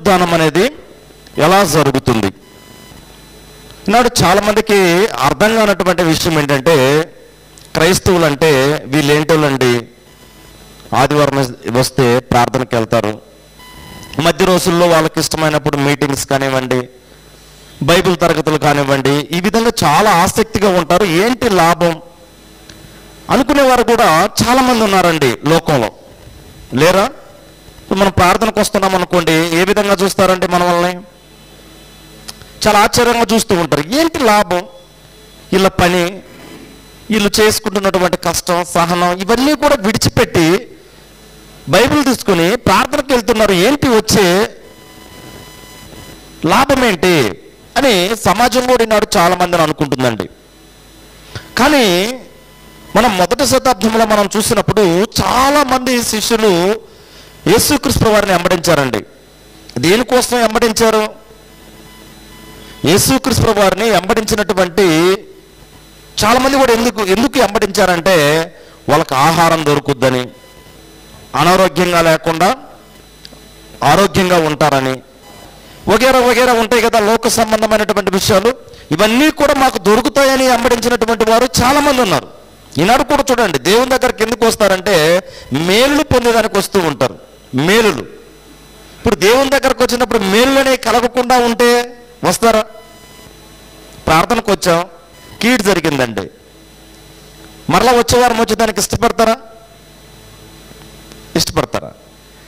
పునరుద్ధానం అనేది ఎలా జరుగుతుంది? ఈనాడు చాలామందికి అర్థం కానటువంటి విషయం ఏంటంటే, క్రైస్తవులు అంటే వీళ్ళు ఏంటోళ్ళండి, ఆదివారం వస్తే ప్రార్థనకి వెళ్తారు, మధ్య రోజుల్లో వాళ్ళకి ఇష్టమైనప్పుడు మీటింగ్స్ కానివ్వండి, బైబిల్ తరగతులు కానివ్వండి, ఈ విధంగా చాలా ఆసక్తిగా ఉంటారు. ఏంటి లాభం అనుకునేవారు కూడా చాలామంది ఉన్నారండి లోకంలో, లేరా? ఇప్పుడు మనం ప్రార్థనకు వస్తున్నాం అనుకోండి, ఏ విధంగా చూస్తారంటే మన వాళ్ళని చాలా ఆశ్చర్యంగా చూస్తూ ఉంటారు. ఏంటి లాభం? వీళ్ళ పని, వీళ్ళు చేసుకుంటున్నటువంటి కష్టం, సహనం, ఇవన్నీ కూడా విడిచిపెట్టి బైబిల్ తీసుకుని ప్రార్థనకు వెళ్తున్నారు. ఏంటి వచ్చే లాభం ఏంటి అని సమాజం కూడా ఈనాడు చాలామందిని అనుకుంటుందండి. కానీ మనం మొదటి శతాబ్దంలో మనం చూసినప్పుడు చాలామంది శిష్యులు యేసుక్రీస్తు వారిని వెంబడించారండి. దేనికోసం వెంబడించారు? యేసుక్రీస్తు వారిని వెంబడించినటువంటి చాలామంది కూడా ఎందుకు వెంబడించారంటే, వాళ్ళకి ఆహారం దొరుకుద్దని, అనారోగ్యంగా లేకుండా ఆరోగ్యంగా ఉంటారని, వగేరా వగేరా ఉంటాయి కదా లోక సంబంధమైనటువంటి విషయాలు, ఇవన్నీ కూడా మాకు దొరుకుతాయని వెంబడించినటువంటి వారు చాలామంది ఉన్నారు. ఈనాడు కూడా చూడండి, దేవుని దగ్గరికి ఎందుకు వస్తారంటే మేలులు పొందేదానికి వస్తూ ఉంటారు. మేలులు. ఇప్పుడు దేవుని దగ్గరకు వచ్చినప్పుడు మేలులనే కలగకుండా ఉంటే వస్తారా? ప్రార్థనకు వచ్చాం, కీడు జరిగిందండి, మరలా వచ్చేవారం వచ్చేదానికి ఇష్టపడతారా?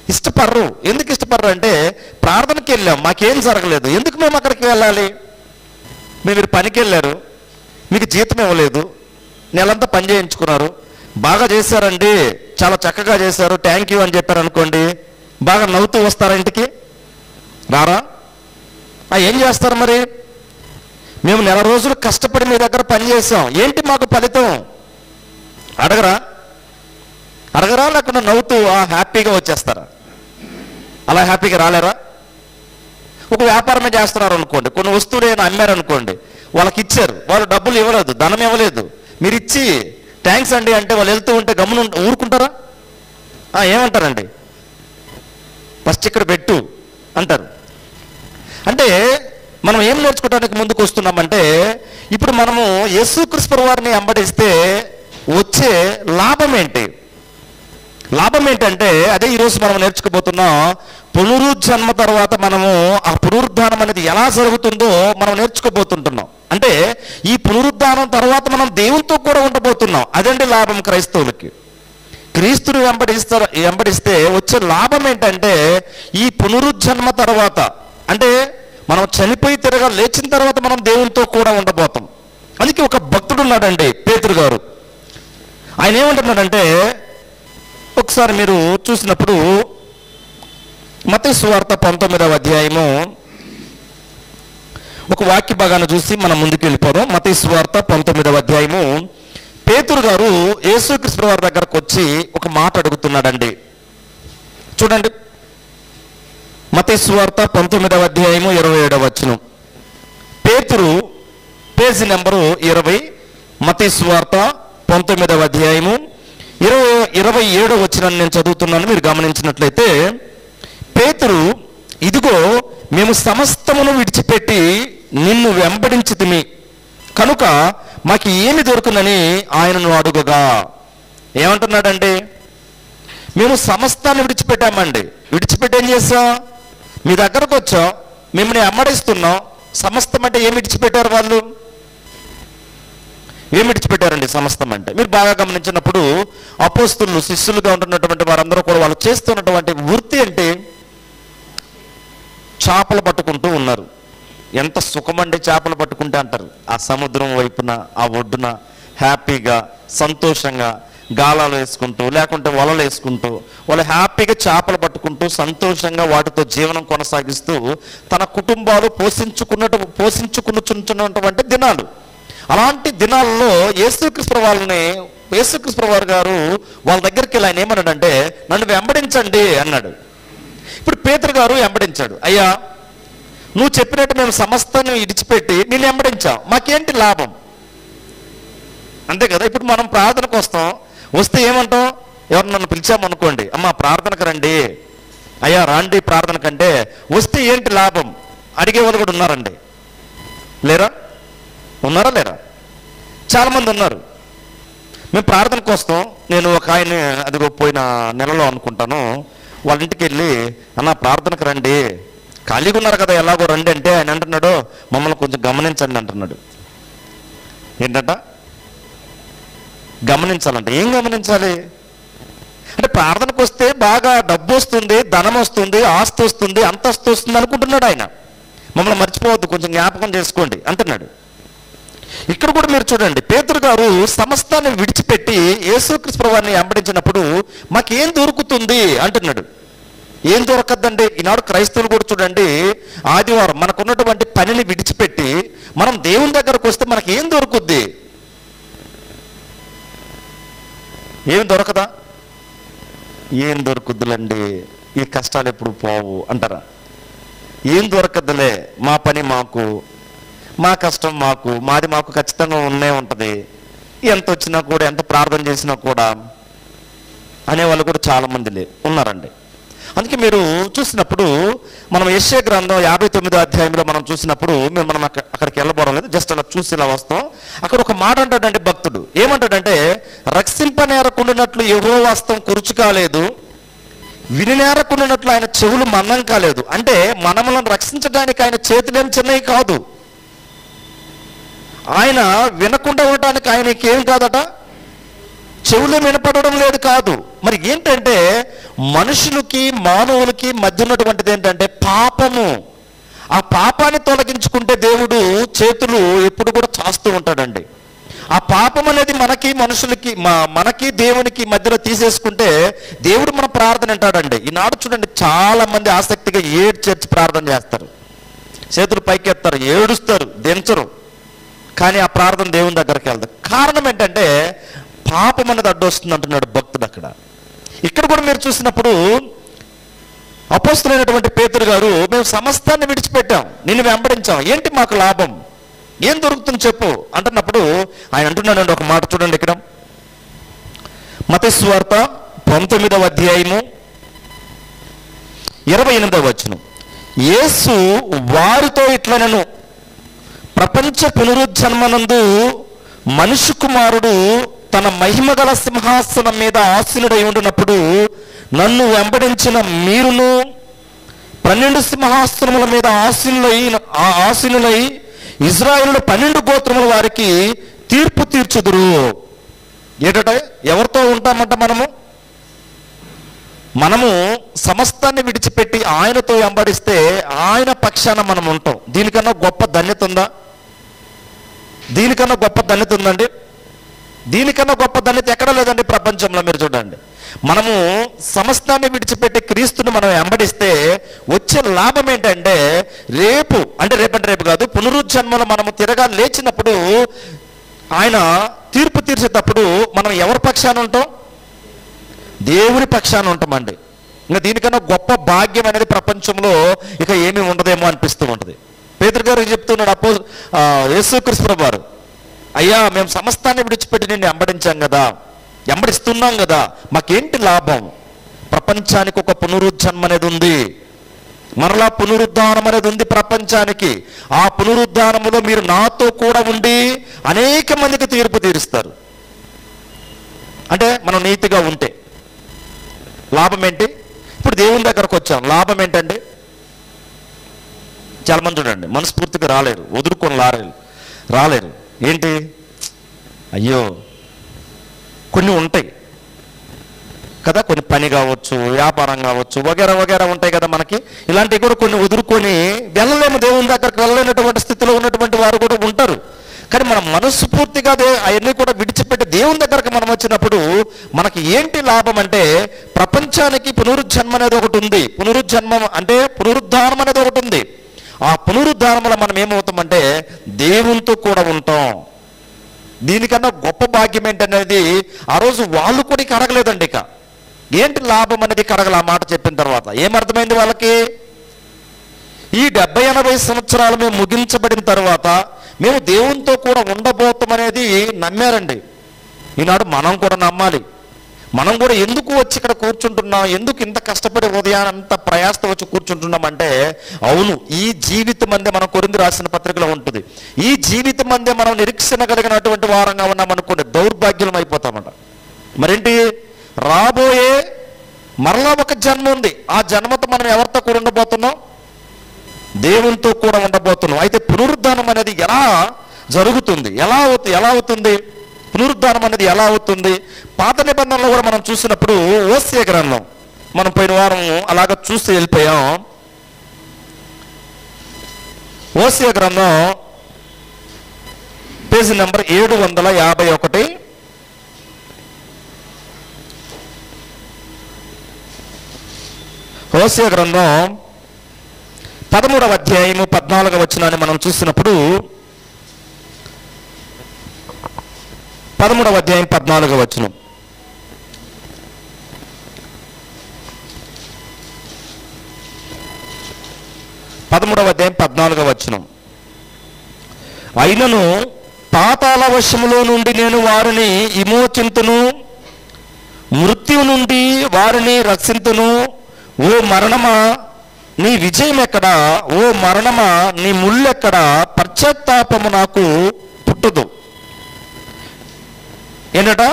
ఇష్టపడరు. ఎందుకు ఇష్టపడరు అంటే, ప్రార్థనకి వెళ్ళాం, మాకేం జరగలేదు, ఎందుకు మేము అక్కడికి వెళ్ళాలి? మీరు పనికి వెళ్ళారు, మీకు జీతం ఇవ్వలేదు, నెలంతా పని చేయించుకున్నారు, బాగా చేశారండి, చాలా చక్కగా చేశారు, థ్యాంక్ యూ అని చెప్పారు అనుకోండి, బాగా నవ్వుతూ వస్తారా ఇంటికి? రారా? ఏం చేస్తారు మరి? మేము నెల రోజులు కష్టపడి మీ దగ్గర పని చేసాం, ఏంటి మాకు ఫలితం? అడగరా లేకుండా నవ్వుతూ హ్యాపీగా వచ్చేస్తారా? అలా హ్యాపీగా రాలేరా? ఒక వ్యాపారమే చేస్తున్నారు అనుకోండి, కొన్ని వస్తువులు ఏమైనా అమ్మారు అనుకోండి, వాళ్ళకి ఇచ్చారు, వాళ్ళు డబ్బులు ఇవ్వలేదు, ధనం ఇవ్వలేదు, మీరు ఇచ్చి థ్యాంక్స్ అండి అంటే వాళ్ళు వెళ్తూ ఉంటే గమ్మున ఊరుకుంటారా? ఏమంటారండి? ఫస్ట్ ఇక్కడ పెట్టు అంటారు. అంటే మనం ఏం నేర్చుకోవడానికి ముందుకు వస్తున్నామంటే, ఇప్పుడు మనము యేసుక్రీస్తు వారిని వెంబడిస్తే వచ్చే లాభం ఏంటి? లాభం ఏంటంటే అదే ఈరోజు మనం నేర్చుకోబోతున్నాం. పునరుజ్జన్మ తర్వాత మనము ఆ పునరుద్ధానం అనేది ఎలా జరుగుతుందో మనం నేర్చుకోబోతుంటున్నాం. అంటే ఈ పునరుద్ధానం తర్వాత మనం దేవునితో కూడా ఉండబోతున్నాం. అదండి లాభం క్రైస్తవులకి. క్రీస్తుని వెంబడిస్తే వచ్చే లాభం ఏంటంటే, ఈ పునరుజ్జన్మ తర్వాత, అంటే మనం చనిపోయి తిరగా లేచిన తర్వాత మనం దేవునితో కూడా ఉండబోతాం. అందుకే ఒక భక్తుడు ఉన్నాడండి, పేతురు గారు. ఆయన ఏమంటున్నాడంటే, ఒకసారి మీరు చూసినప్పుడు మత్తయి సువార్త 19వ అధ్యాయము ఒక వాక్య భాగాన్ని చూసి మనం ముందుకు వెళ్ళిపోదాం. మత్తయి సువార్త 19వ అధ్యాయము పేతురు గారు యేసుక్రీస్తు వారి దగ్గరకు వచ్చి ఒక మాట అడుగుతున్నాడండి. చూడండి, మత్తయి సువార్త 19వ అధ్యాయము 27వ వచనం. పేతురు, పేజీ నెంబరు 20, మత్తయి సువార్త 19వ అధ్యాయము 27వ వచనం నేను చదువుతున్నాను. మీరు గమనించినట్లయితే, పేతురు, ఇదిగో మేము సమస్తమును విడిచిపెట్టి నిన్ను వెంబడించితిమి కనుక మాకు ఏమి దొరుకునని ఆయనను అడుగగా. ఏమంటున్నాడండి? మేము సమస్తాన్ని విడిచిపెట్టామండి. విడిచిపెట్టి ఏం చేసాం? మీ దగ్గరకు వచ్చాం, మిమ్మల్ని వెంబడిస్తున్నాం. సమస్తం అంటే ఏమి విడిచిపెట్టారు వాళ్ళు? ఏమి విడిచిపెట్టారండి సమస్తం అంటే? మీరు బాగా గమనించినప్పుడు అపోస్తలులు, శిష్యులుగా ఉంటున్నటువంటి వారందరూ కూడా వాళ్ళు చేస్తున్నటువంటి వృత్తి అంటే చేపలు పట్టుకుంటూ ఉన్నారు. ఎంత సుఖమండి చేపలు పట్టుకుంటే అంటారు. ఆ సముద్రం వైపున, ఆ ఒడ్డున హ్యాపీగా, సంతోషంగా గాలాలు వేసుకుంటూ, లేకుంటే వలలు వేసుకుంటూ, వాళ్ళు హ్యాపీగా చేపలు పట్టుకుంటూ సంతోషంగా వాటితో జీవనం కొనసాగిస్తూ తన కుటుంబాలు పోషించుకున్నటువంటి దినాలు. అలాంటి దినాల్లో యేసుక్రీస్తు వారు గారు వాళ్ళ దగ్గరికి వెళ్ళి ఆయన ఏమన్నాడంటే, నన్ను వెంబడించండి అన్నాడు. ఇప్పుడు పేతురు గారు వెంబడించాడు. అయ్యా, నువ్వు చెప్పినట్టు మేము సమస్తాన్ని విడిచిపెట్టి నిన్ను వెంబడించాం, మాకేంటి లాభం? అంతే కదా. ఇప్పుడు మనం ప్రార్థనకు వస్తే ఏమంటాం? ఎవరు నన్ను పిలిచామనుకోండి, అమ్మ ప్రార్థనకు రండి, అయ్యా రాండి ప్రార్థన కంటే వస్తే ఏంటి లాభం అడిగే వాళ్ళు కూడా ఉన్నారండి. లేరా? ఉన్నారా లేరా? చాలామంది ఉన్నారు. మేము ప్రార్థనకు వస్తాం. నేను ఒక ఆయన అదిగో పోయిన నెలలో అనుకుంటాను వాళ్ళ ఇంటికి వెళ్ళి, అన్న ప్రార్థనకు రండి, ఖాళీగా ఉన్నారు కదా ఎలాగో రండి అంటే ఆయన అంటున్నాడు, మమ్మల్ని కొంచెం గమనించండి అంటున్నాడు. ఏంటంట? గమనించాలంట. ఏం గమనించాలి అంటే ప్రార్థనకు వస్తే బాగా డబ్బు వస్తుంది, ధనం వస్తుంది, ఆస్తి వస్తుంది, అంతస్తు వస్తుంది అనుకుంటున్నాడు ఆయన. మమ్మల్ని మర్చిపోవద్దు, కొంచెం జ్ఞాపకం చేసుకోండి అంటున్నాడు. ఇక్కడ కూడా మీరు చూడండి, పేతురు గారు సమస్తాన్ని విడిచిపెట్టి యేసుక్రీస్తు ప్రభువుని వెంబడించినప్పుడు మాకేం దొరుకుతుంది అంటున్నాడు. ఏం దొరకద్దండి? ఈనాడు క్రైస్తవులు కూడా చూడండి, ఆదివారం మనకున్నటువంటి పనిని విడిచిపెట్టి మనం దేవుని దగ్గరకు వస్తే మనకి ఏం దొరుకుద్ది? ఏం దొరకదా? ఏం దొరుకుద్దులండి, ఈ కష్టాలు ఎప్పుడు పోవు అంటారా? ఏం దొరకద్దులే, మా పని మాకు, మా కష్టం మాకు, మాది మాకు ఖచ్చితంగా ఉంటుంది, ఎంత వచ్చినా కూడా ఎంత ప్రార్థన చేసినా కూడా అనేవాళ్ళు కూడా చాలామంది ఉన్నారండి. అందుకే మీరు చూసినప్పుడు మనం యెషయా గ్రంథం 59వ అధ్యాయంలో మనం చూసినప్పుడు మనం అక్కడికి వెళ్ళబోవడం లేదు, జస్ట్ అలా చూసి ఇలా వస్తాం. అక్కడ ఒక మాట అంటాడంటే భక్తుడు, ఏమంటాడంటే, రక్షింపనేరకుండానట్లు యెహోవా హస్తం కురుచు కాలేదు, వినినేరకుండానట్లు ఆయన చెవులు మందం కాలేదు. అంటే మనములను రక్షించడానికి ఆయన చేతులేం చిన్నవి కాదు, ఆయన వినకుండా ఉండటానికి ఆయనకి ఏం కాదట, చెవులు వినపడడం లేదు కాదు. మరి ఏంటంటే మనుషులకి మానవులకి మధ్య ఉన్నటువంటిది ఏంటంటే పాపము. ఆ పాపాన్ని తొలగించుకుంటే దేవుడు చేతులు ఎప్పుడు కూడా చాస్తూ ఉంటాడండి. ఆ పాపం అనేది మనకి మనుషులకి మనకి దేవునికి మధ్యలో తీసేసుకుంటే దేవుడు మన ప్రార్థన వింటాడండి. ఈనాడు చూడండి చాలా మంది ఆసక్తిగా ఏడ్చేర్చి ప్రార్థన చేస్తారు, చేతులు పైకెత్తారు, ఏడుస్తారు, దించరు, కానీ ఆ ప్రార్థన దేవుని దగ్గరికి వెళ్తారు. కారణం ఏంటంటే పాపం అనేది అడ్డు వస్తుంది అంటున్నాడు భక్తుడు అక్కడ. ఇక్కడ కూడా మీరు చూసినప్పుడు అపోస్తలుడైనటువంటి పేతురు గారు, మేము సమస్తాన్ని విడిచిపెట్టాం, నిన్ను వెంబడించాం, ఏంటి మాకు లాభం, ఏం దొరుకుతుంది చెప్పు అంటున్నప్పుడు ఆయన అంటున్నాడండి ఒక మాట చూడండి. ఇక్కడ మత్తయి సువార్త 19వ అధ్యాయము 28వ వచనం, యేసు వారితో ఇట్లనెను, ప్రపంచ పునరుజ్జన్మనందు మనుష్య కుమారుడు తన మహిమగల సింహాసనం మీద ఆసీనుడై ఉండినప్పుడు నన్ను వెంబడించిన మీరును 12 సింహాసనముల మీద ఆసీనులై ఇజ్రాయేలు 12 గోత్రముల వారికి తీర్పు తీర్చుదురు. ఏంటంటే ఎవరితో ఉంటామంట? మనము సమస్తాన్ని విడిచిపెట్టి ఆయనతో వెంబడిస్తే ఆయన పక్షాన మనం ఉంటాం. దీనికన్నా గొప్ప ధన్యత ఉందా? దీనికన్నా గొప్ప ధన్యత ఉందండి? దీనికన్నా గొప్ప ధన్యత ఎక్కడ లేదండి ప్రపంచంలో. మీరు చూడండి, మనము సమస్తాన్ని విడిచిపెట్టి క్రీస్తుని మనం వెంబడిస్తే వచ్చే లాభం ఏంటంటే రేపు కాదు, పునరుజ్జన్మలో మనము తిరగా లేచినప్పుడు ఆయన తీర్పు తీర్చేటప్పుడు మనం ఎవరి పక్షాన ఉంటాం? దేవుని పక్షాన ఉంటామండి. ఇంకా దీనికన్నా గొప్ప భాగ్యం అనేది ప్రపంచంలో ఇక ఏమీ ఉండదేమో అనిపిస్తూ ఉంటుంది. పేతురు గారు చెప్తున్నాడు యేసుక్రీస్తు ప్రభువు వారు, అయ్యా మేము సమస్తాన్ని విడిచిపెట్టి నిన్ను వెంబడించాం కదా, వెంబడిస్తున్నాం కదా, మాకేంటి లాభం? ప్రపంచానికి ఒక పునరుజ్జన్మ అనేది ఉంది, మరలా పునరుద్ధానం అనేది ఉంది ప్రపంచానికి. ఆ పునరుద్ధానములో మీరు నాతో కూడా ఉండి అనేక మందికి తీర్పు తీరుస్తారు. అంటే మనం నీతిగా ఉంటే లాభం ఏంటి? ఇప్పుడు దేవుని దగ్గరకు వచ్చాం, లాభం ఏంటండి? చాలా మంది చూడండి మనస్ఫూర్తిగా రాలేరు, వదులుకొని రాలేరు. ఏంటి? అయ్యో కొన్ని ఉంటాయి కదా, కొన్ని పని కావచ్చు, వ్యాపారం కావచ్చు, వగేరా వగేరా ఉంటాయి కదా మనకి. ఇలాంటివి కూడా కొన్ని వదులుకొని వెళ్ళలేము, దేవుని దగ్గరకు వెళ్ళలేనటువంటి స్థితిలో ఉన్నటువంటి వారు కూడా ఉంటారు. కానీ మనం మనస్ఫూర్తిగా అవన్నీ కూడా విడిచిపెట్టి దేవుని దగ్గరకు మనం వచ్చినప్పుడు మనకి ఏంటి లాభం అంటే, ప్రపంచానికి పునరుజ్జన్మ అనేది ఒకటి ఉంది. పునరుజ్జన్మం అంటే పునరుద్ధానం అనేది ఒకటి ఉంది. ఆ పునరుద్ధానంలో మనం ఏమవుతామంటే దేవునితో కూడా ఉంటాం. దీనికన్నా గొప్ప భాగ్యం ఏంటనేది ఆ రోజు వాళ్ళు కూడా ఇక అడగలేదండి. ఇక ఏంటి లాభం అనేది అడగల. ఆ మాట చెప్పిన తర్వాత ఏమర్థమైంది వాళ్ళకి? ఈ 70-80 సంవత్సరాలు మేము ముగించబడిన తర్వాత మేము దేవునితో కూడా ఉండబోతాం అనేది నమ్మారండి. ఈనాడు మనం కూడా నమ్మాలి. మనం కూడా ఎందుకు వచ్చి ఇక్కడ కూర్చుంటున్నాం, ఎందుకు ఇంత కష్టపడి ఉదయాన్ని అంత ప్రయాసతో వచ్చి కూర్చుంటున్నాం అంటే, అవును, ఈ జీవితం అందే మనం కొరింథీ రాసిన పత్రికలో ఉంటుంది, ఈ జీవితం అందే మనం నిరీక్షణ కలిగినటువంటి వారంగా ఉన్నాం అనుకోండి, దౌర్భాగ్యం అయిపోతామట. మరేంటి, రాబోయే మరలా ఒక జన్మ ఉంది. ఆ జన్మతో మనం ఎవరితో కూడా ఉండబోతున్నాం? దేవునితో కూడా ఉండబోతున్నాం. అయితే పునరుద్ధానం అనేది ఎలా జరుగుతుంది, ఎలా అవుతుంది పునరుద్ధానం అనేది ఎలా అవుతుంది? పాత నిబంధనలో కూడా మనం చూసినప్పుడు ఓసియా గ్రంథం, మనం పోయిన వారం అలాగ చూసి వెళ్ళిపోయాం. ఓసియా గ్రంథం పేజీ నెంబర్ 751. ఓసియా గ్రంథం 13వ అధ్యాయము 14వ వచనాన్ని మనం చూసినప్పుడు, 13వ అధ్యాయం 14వ వచనం, అయినను పాతాళ వశములో నుండి నేను వారిని విమోచింతును, మృత్యు నుండి వారిని రక్షింతును. ఓ మరణమా నీ విజయం ఎక్కడా, ఓ మరణమా నీ ముళ్ళెక్కడా, పశ్చాత్తాపము నాకు పుట్టదు. ఏంటట,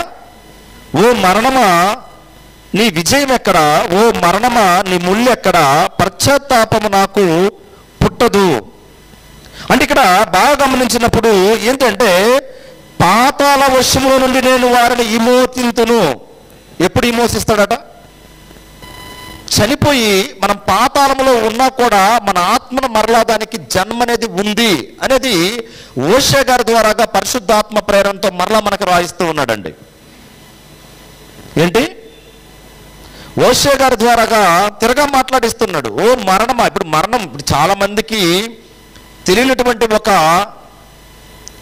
ఓ మరణమా నీ విజయం ఎక్కడా, ఓ మరణమా నీ ముళ్ళు ఎక్కడా, పశ్చాత్తాపము నాకు పుట్టదు. అంటే ఇక్కడ బాగా గమనించినప్పుడు ఏంటంటే, పాతాళ వశముల నుండి నేను వారిని విమోచింతును. ఎప్పుడు విమోచిస్తాడట? చనిపోయి మనం పాతాళంలో ఉన్నా కూడా మన ఆత్మను మరలా దానికి జన్మ అనేది ఉంది అనేది ఓషియా గారి ద్వారాగా పరిశుద్ధాత్మ ప్రేరణతో మరలా మనకు రాయిస్తూ ఉన్నాడండి. ఏంటి, ఓషియా గారి ద్వారాగా తిరగా మాట్లాడిస్తున్నాడు. ఓ మరణమా, ఇప్పుడు మరణం ఇప్పుడు చాలా మందికి తెలియనటువంటి ఒక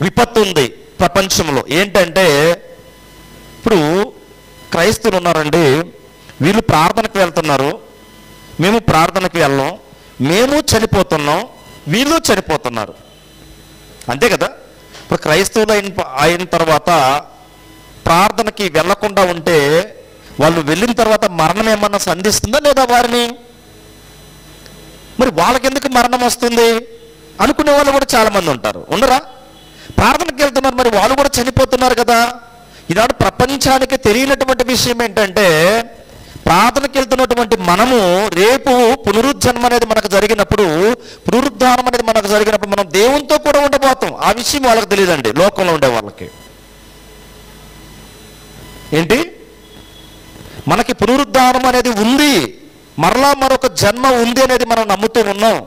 విపత్తు ఉంది ప్రపంచంలో. ఏంటంటే, ఇప్పుడు క్రైస్తవులు ఉన్నారండి, వీళ్ళు ప్రార్థనకు వెళ్తున్నారు, మేము ప్రార్థనకు వెళ్ళాం, మేము చనిపోతున్నాం, వీళ్ళు చనిపోతున్నారు, అంతే కదా. ఇప్పుడు క్రైస్తవులు అయిన తర్వాత ప్రార్థనకి వెళ్ళకుండా ఉంటే వాళ్ళు వెళ్ళిన తర్వాత మరణం ఏమన్నా సంధిస్తుందా లేదా వారిని? మరి వాళ్ళకెందుకు మరణం వస్తుంది అనుకునే వాళ్ళు కూడా చాలా మంది ఉంటారు, ఉండరా? ప్రార్థనకి వెళ్తున్నారు, మరి వాళ్ళు కూడా చనిపోతున్నారు కదా. ఈనాడు ప్రపంచానికి తెలియనటువంటి విషయం ఏంటంటే, ప్రార్థనకి వెళ్తున్నటువంటి మనము రేపు పునరుజ్జన్మ అనేది మనకు జరిగినప్పుడు, పునరుద్ధానం అనేది మనకు జరిగినప్పుడు మనం దేవునితో కూడా ఉండబోతాం. ఆ విషయం వాళ్ళకి తెలియదండి, లోకంలో ఉండే వాళ్ళకి. ఏంటి, మనకి పునరుద్ధానం అనేది ఉంది, మరలా మరొక జన్మ ఉంది అనేది మనం నమ్ముతూ ఉన్నాం,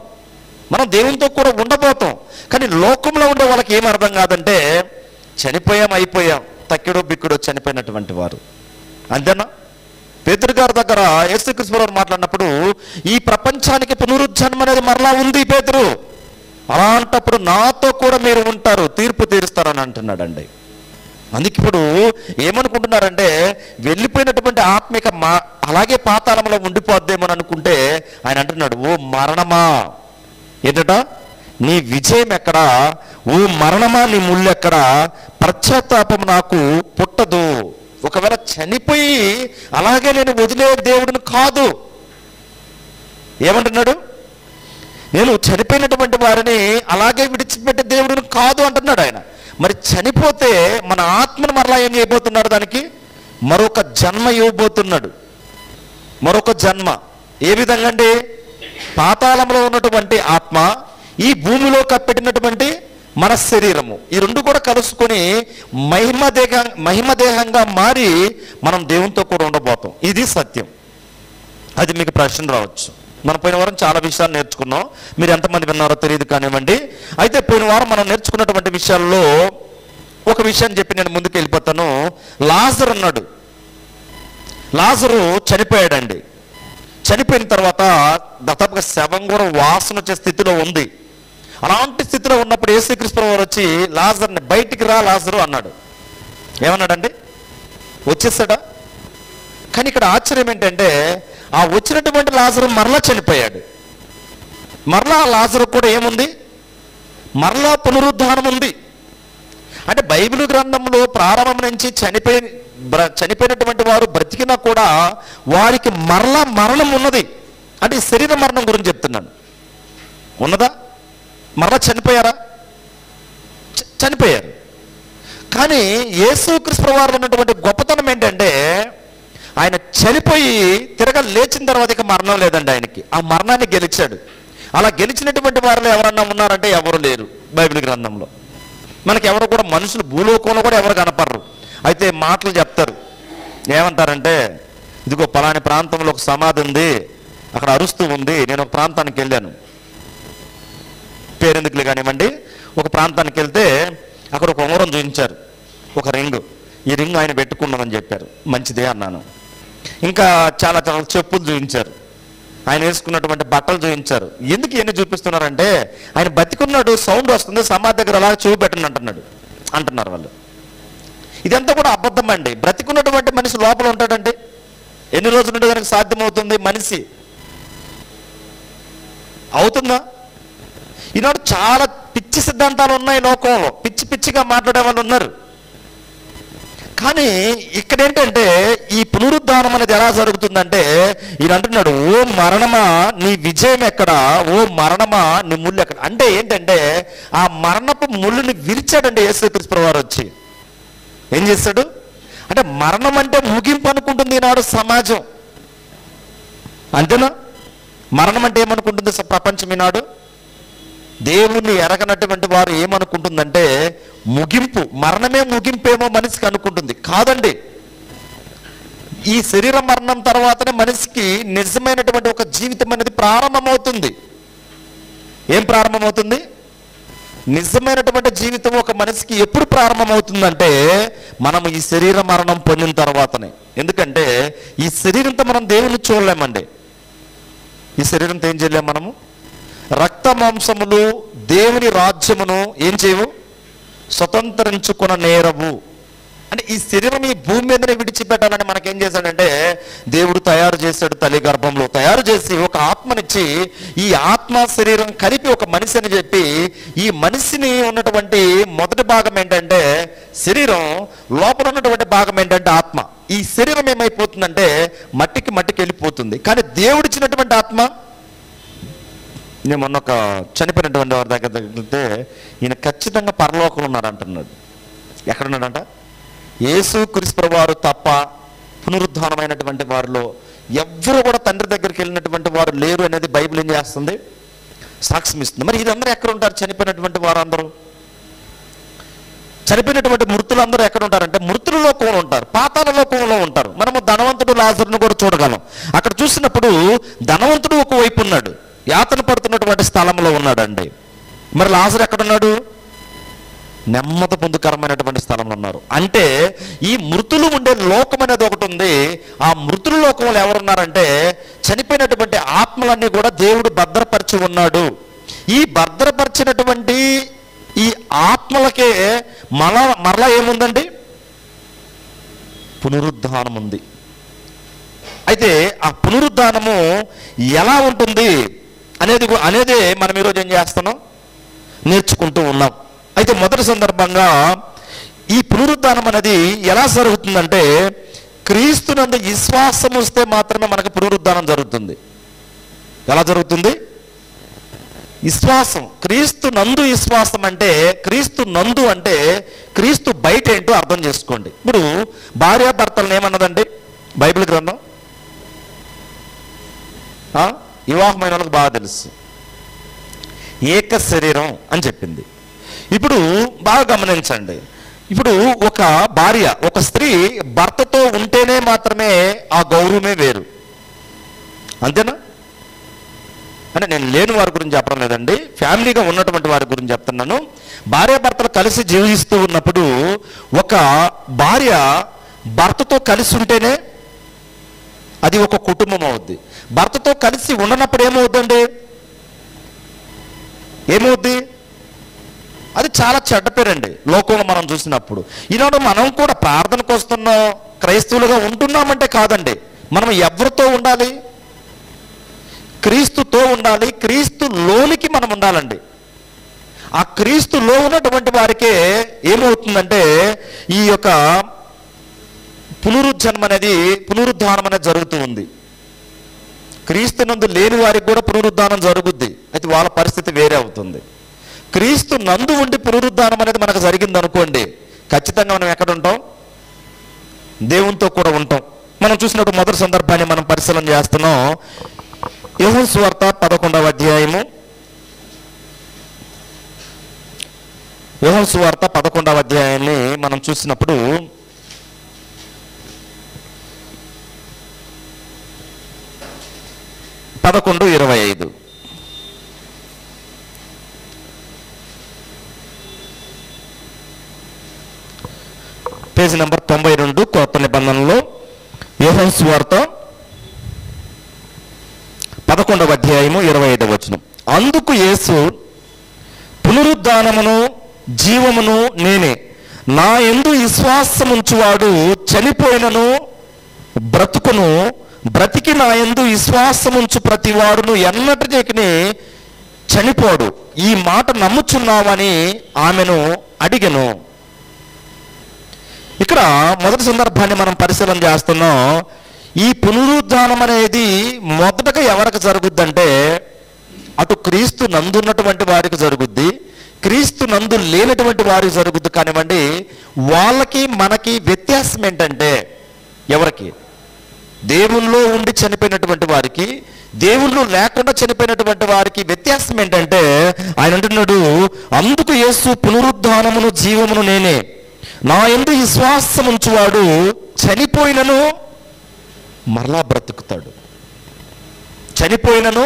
మనం దేవునితో కూడా ఉండబోతాం. కానీ లోకంలో ఉండే వాళ్ళకి ఏం అర్థం కాదంటే, చనిపోయాం, అయిపోయాం, తక్కిడో బిక్కుడో చనిపోయినటువంటి వారు, అంతేనా? పేతురు గారి దగ్గర యేసుక్రీస్తు వారు మాట్లాడినప్పుడు, ఈ ప్రపంచానికి పునరుజ్జన్మ అనేది మరలా ఉంది పేతురు, అలాంటప్పుడు నాతో కూడా మీరు ఉంటారు, తీర్పు తీరుస్తారని అంటున్నాడండి. అందుకే ఇప్పుడు ఏమనుకుంటున్నారంటే, వెళ్ళిపోయినటువంటి ఆత్మిక అలాగే పాతాళంలో ఉండిపోద్దేమని అనుకుంటే, ఆయన అంటున్నాడు, ఓ మరణమా ఏంటట, నీ విజయం ఎక్కడా, ఓ మరణమా నీ ముళ్ళు ఎక్కడా, పశ్చాత్తాపం నాకు పుట్టదు. ఒకవేళ చనిపోయి అలాగే నేను వదిలే దేవుడిని కాదు. ఏమంటున్నాడు, నేను చనిపోయినటువంటి వారిని అలాగే విడిచిపెట్టే దేవుడిని కాదు అంటున్నాడు ఆయన. మరి చనిపోతే మన ఆత్మను మరలా ఏం చేయబోతున్నాడు, దానికి మరొక జన్మ ఇవ్వబోతున్నాడు. మరొక జన్మ ఏ విధంగా అండి, పాతాళంలో ఉన్నటువంటి ఆత్మ, ఈ భూమిలో కప్పెట్టినటువంటి మన శరీరము, ఈ రెండు కూడా కలుసుకొని మహిమదేహంగా మారి మనం దేవునితో కూడా ఉండబోతాం. ఇది సత్యం. అది మీకు ప్రశ్న రావచ్చు. మనం పోయిన వారం చాలా విషయాలు నేర్చుకున్నాం, మీరు ఎంతమంది విన్నారో తెలియదు కానివ్వండి. అయితే పోయిన వారం మనం నేర్చుకున్నటువంటి విషయాల్లో ఒక విషయాన్ని చెప్పి నేను ముందుకు వెళ్ళిపోతాను. లాజరు అన్నాడు, లాజరు చనిపోయాడండి. చనిపోయిన తర్వాత దాదాపుగా శవం కూడా వాసన వచ్చే స్థితిలో ఉంది. అలాంటి స్థితిలో ఉన్నప్పుడు యేసుక్రీస్తు వారు వచ్చి లాజర్ని బయటికి రా లాజరు అన్నాడు. ఏమన్నాడండి, వచ్చేసాడా? కానీ ఇక్కడ ఆశ్చర్యం ఏంటంటే, ఆ వచ్చినటువంటి లాజరు మరలా చనిపోయాడు. మరలా లాజరు కూడా ఏముంది, మరలా పునరుద్ధానం ఉంది. అంటే బైబిల్ గ్రంథంలో ప్రారంభం నుంచి చనిపోయినటువంటి వారు బ్రతికినా కూడా వారికి మరలా మరణం ఉన్నది. అంటే ఈ శరీర మరణం గురించి చెప్తున్నాను. ఉన్నదా? మరలా చనిపోయారా? చనిపోయారు. కానీ యేసుక్రీస్తు వారిలో ఉన్నటువంటి గొప్పతనం ఏంటంటే ఆయన చనిపోయి తిరగ లేచిన తర్వాత ఇక మరణం లేదండి ఆయనకి. ఆ మరణాన్ని గెలిచాడు. అలా గెలిచినటువంటి వారిలో ఎవరన్నా ఉన్నారంటే ఎవరు లేరు బైబిల్ గ్రంథంలో. మనకి ఎవరు కూడా మనుషులు భూలోకంలో కూడా ఎవరు కనపడరు. అయితే మాటలు చెప్తారు. ఏమంటారంటే, ఇదిగో పలాని ప్రాంతంలో ఒక సమాధి ఉంది, అక్కడ అరుస్తూ ఉంది. నేను ఒక ప్రాంతానికి వెళ్ళాను, పేరెందుకులే కానివ్వండి. ఒక ప్రాంతానికి వెళ్తే అక్కడ ఒక ఉంగరం చూపించారు, ఒక రింగ్. ఈ రింగ్ ఆయన పెట్టుకున్నామని చెప్పారు. మంచిదే అన్నాను. ఇంకా చాలా చాలా చెప్పులు చూపించారు, ఆయన వేసుకున్నటువంటి బట్టలు చూపించారు. ఎందుకు ఇవన్నీ చూపిస్తున్నారంటే ఆయన బతికున్నాడు, సౌండ్ వస్తుంది, సమాధి దగ్గర అలా చెవి పెట్టండి అంటున్నారు వాళ్ళు. ఇదంతా కూడా అబద్ధం అండి. బ్రతికున్నటువంటి మనిషి లోపల ఉంటాడండి. ఎన్ని రోజులు ఉంటే దానికి సాధ్యమవుతుంది? మనిషి అవుతుందా? ఈనాడు చాలా పిచ్చి సిద్ధాంతాలు ఉన్నాయి లోకంలో, పిచ్చి పిచ్చిగా మాట్లాడే వాళ్ళు ఉన్నారు. కానీ ఇక్కడ ఏంటంటే ఈ పునరుద్ధానం అనేది ఎలా జరుగుతుందంటే ఈయన అంటున్నాడు, ఓ మరణమా నీ విజయం ఎక్కడ, ఓ మరణమా నీ ముళ్ళు ఎక్కడ. అంటే ఏంటంటే ఆ మరణపు ముళ్ళుని విరిచాడండి యేసుక్రీస్తు వారు వచ్చి. ఏం చేశాడు అంటే, మరణం అంటే ముగింపు అనుకుంటుంది ఈనాడు సమాజం. అంతేనా? మరణం అంటే ఏమనుకుంటుంది ప్రపంచం ఈనాడు? దేవుణ్ణి ఎరగనటువంటి వారు ఏమనుకుంటుందంటే ముగింపు, మరణమే ముగింపేమో మనిషికి అనుకుంటుంది. కాదండి, ఈ శరీర మరణం తర్వాతనే మనిషికి నిజమైనటువంటి ఒక జీవితం అనేది ప్రారంభమవుతుంది. ఏం ప్రారంభమవుతుంది? నిజమైనటువంటి జీవితం ఒక మనిషికి ఎప్పుడు ప్రారంభమవుతుందంటే మనం ఈ శరీర మరణం పొందిన తర్వాతనే. ఎందుకంటే ఈ శరీరంతో మనం దేవుని చూడలేమండి. ఈ శరీరంతో ఏం చేయలేము మనము. రక్త మాంసములు దేవుని రాజ్యమును ఏం చేయవు, స్వతంత్రించుకున్న నేరవు. అంటే ఈ శరీరం ఈ భూమి మీదనే విడిచిపెట్టాలని మనకేం చేశాడంటే దేవుడు తయారు చేశాడు. తల్లి గర్భంలో తయారు చేసి ఒక ఆత్మనిచ్చి ఈ ఆత్మ శరీరం కలిపి ఒక మనిషి అని చెప్పి ఈ మనిషిని ఉన్నటువంటి మొదటి భాగం ఏంటంటే శరీరం, లోపల ఉన్నటువంటి భాగం ఏంటంటే ఆత్మ. ఈ శరీరం ఏమైపోతుందంటే మట్టికి వెళ్ళిపోతుంది. కానీ దేవుడిచ్చినటువంటి ఆత్మ, నేను మొన్న ఒక చనిపోయినటువంటి వారి దగ్గర వెళ్తే ఈయన ఖచ్చితంగా పరలోకంలో ఉన్నాడు అంటున్నాడు. ఎక్కడున్నాడంట? యేసుక్రీస్తు వారు తప్ప పునరుద్ధానమైనటువంటి వారిలో ఎవ్వరు కూడా తండ్రి దగ్గరికి వెళ్ళినటువంటి వారు లేరు అనేది బైబిల్ ఏం చేస్తుంది, సాక్ష్యం ఇస్తుంది. మరి ఇదందరూ ఎక్కడ ఉంటారు? చనిపోయినటువంటి వారు అందరూ, చనిపోయినటువంటి మృతులందరూ ఎక్కడ ఉంటారంటే మృతుల లోకంలో ఉంటారు, పాతాళ లోకంలో ఉంటారు. మనము ధనవంతుడు లాజరును కూడా చూడగలం. అక్కడ చూసినప్పుడు ధనవంతుడు ఒకవైపు ఉన్నాడు, యాతన పడుతున్నటువంటి స్థలంలో ఉన్నాడండి. మరి లాజరు ఎక్కడున్నాడు? నెమ్మది పొందుకరమైనటువంటి స్థలంలో ఉన్నారు. అంటే ఈ మృతులు ఉండే లోకం అనేది ఒకటి ఉంది. ఆ మృతుల లోకంలో ఎవరున్నారంటే చనిపోయినటువంటి ఆత్మలన్నీ కూడా దేవుడు భద్రపరిచి ఉన్నాడు. ఈ భద్రపరిచినటువంటి ఈ ఆత్మలకే మరలా ఏముందండి? పునరుద్ధానం ఉంది. అయితే ఆ పునరుద్ధానము ఎలా ఉంటుంది అనేదే మనం ఈరోజు ఏం చేస్తున్నాం, నేర్చుకుంటూ ఉన్నాం. అయితే మొదటి సందర్భంగా ఈ పునరుద్ధానం అనేది ఎలా జరుగుతుందంటే క్రీస్తునందు విశ్వాసం వస్తే మాత్రమే మనకు పునరుద్ధానం జరుగుతుంది. ఎలా జరుగుతుంది? విశ్వాసం, క్రీస్తు నందు విశ్వాసం అంటే, క్రీస్తు నందు అంటే క్రీస్తు బయట ఏంటో అర్థం చేసుకోండి. ఇప్పుడు భార్యాభర్తలను ఏమన్నదండి బైబిల్ గ్రంథం? వివాహమైన వాళ్ళకి బాగా తెలుసు, ఏక శరీరం అని చెప్పింది. ఇప్పుడు బాగా గమనించండి, ఇప్పుడు ఒక భార్య, ఒక స్త్రీ భర్తతో ఉంటేనే మాత్రమే ఆ గౌరవమే వేరు. అంతేనా? అంటే నేను లేని వారి గురించి చెప్పడం లేదండి, ఫ్యామిలీగా ఉన్నటువంటి వారి గురించి చెప్తున్నాను. భార్యాభర్తలు కలిసి జీవిస్తూ ఉన్నప్పుడు ఒక భార్య భర్తతో కలిసి ఉంటేనే అది ఒక కుటుంబం అవుద్ది. భర్తతో కలిసి ఉండనప్పుడు ఏమవుద్దండి? ఏమవుద్ది? అది చాలా చెడ్డ పేరండి లోకంలో మనం చూసినప్పుడు. ఈనాడు మనం కూడా ప్రార్థనకు వస్తున్నాం, క్రైస్తవులుగా ఉంటున్నామంటే కాదండి, మనం ఎవరితో ఉండాలి? క్రీస్తుతో ఉండాలి. క్రీస్తులోనికి మనం ఉండాలండి. ఆ క్రీస్తులో ఉన్నటువంటి వారికే ఏమవుతుందంటే ఈ యొక్క పునరుద్ధానం అనేది జరుగుతూ ఉంది. క్రీస్తునందు లేని వారికి కూడా పునరుద్ధానం జరుగుద్ది, అయితే వాళ్ళ పరిస్థితి వేరే అవుతుంది. క్రీస్తు నందు ఉండి పునరుద్ధానం అనేది మనకు జరిగింది అనుకోండి, ఖచ్చితంగా మనం ఎక్కడ ఉంటాం? దేవునితో కూడా ఉంటాం. మనం చూసినప్పుడు మొదటి సందర్భాన్ని మనం పరిశీలన చేస్తున్నాం. యోహాను సువార్త 11వ అధ్యాయము. యోహాను సువార్త 11వ అధ్యాయాన్ని మనం చూసినప్పుడు 11:25 పేజీ నెంబర్ 92 కొత్త నిబంధనలో యోహాను సువార్త 11వ అధ్యాయము 25వ వచనం. అందుకు యేసు, పునరుద్ధానమును జీవమును నేనే, నా యందు విశ్వాసముంచువాడు చనిపోయినను బ్రతుకును, బ్రతికి నా యందు విశ్వాసముంచు ప్రతివాడును ఎన్నటికీ చనిపోడు. ఈ మాట నమ్ముచున్నావని ఆమెను అడిగెను. ఇక్కడ మొదటి సందర్భాన్ని మనం పరిశీలన చేస్తున్నాం. ఈ పునరుద్ధానం అనేది మొదటగా ఎవరికి జరుగుద్దంటే, అటు క్రీస్తు నందున్నటువంటి వారికి జరుగుద్ది, క్రీస్తు నందు లేనటువంటి వారికి జరుగుద్ది. కానివ్వండి, వాళ్ళకి మనకి వ్యత్యాసం ఏంటంటే, ఎవరికి? దేవుల్లో ఉండి చనిపోయినటువంటి వారికి, దేవుళ్ళు లేకుండా చనిపోయినటువంటి వారికి వ్యత్యాసం ఏంటంటే, ఆయన అంటున్నాడు, అందుకు యేసు, పునరుద్ధానమును జీవమును నేనే, నా యందు విశ్వాసముంచువాడు చనిపోయినను మరలా బ్రతుకుతాడు. చనిపోయినను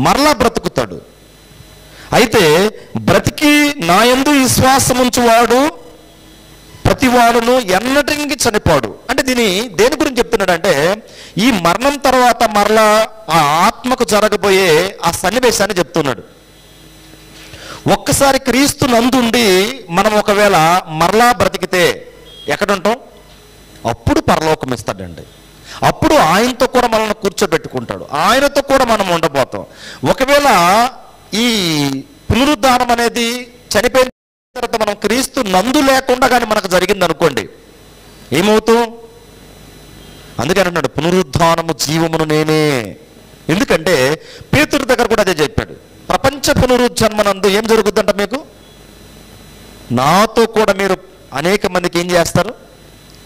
మరలా బ్రతుకుతాడు. అయితే బ్రతికి నా యందు విశ్వాసముంచువాడు ప్రతివాడును ఎన్నటికీ చనిపోడు. అంటే దేని గురించి చెప్తున్నాడంటే, ఈ మరణం తర్వాత మరలా ఆ ఆత్మకు జరగబోయే ఆ సన్నివేశాన్ని చెప్తున్నాడు. ఒక్కసారి క్రీస్తు నందుండి మనం ఒకవేళ మరలా బ్రతికితే ఎక్కడుంటాం? అప్పుడు పరలోకం ఇస్తాడండి. అప్పుడు ఆయనతో కూడా మనల్ని కూర్చోబెట్టుకుంటాడు, ఆయనతో కూడా మనం ఉండబోతాం. ఒకవేళ ఈ పునరుద్ధానం అనేది చనిపోయిన తర్వాత మనం క్రీస్తు నందు లేకుండా కానీ మనకు జరిగింది అనుకోండి, ఏమవుతాం? అందుకని అన్నాడు, పునరుద్ధానము జీవమును నేనే. ఎందుకంటే పేతురు దగ్గర కూడా అదే చెప్పాడు, ప్రపంచ పునరుజ్జన్మనందు ఏం జరుగుద్దంట మీకు? నాతో కూడా మీరు అనేక మందికి ఏం చేస్తారు?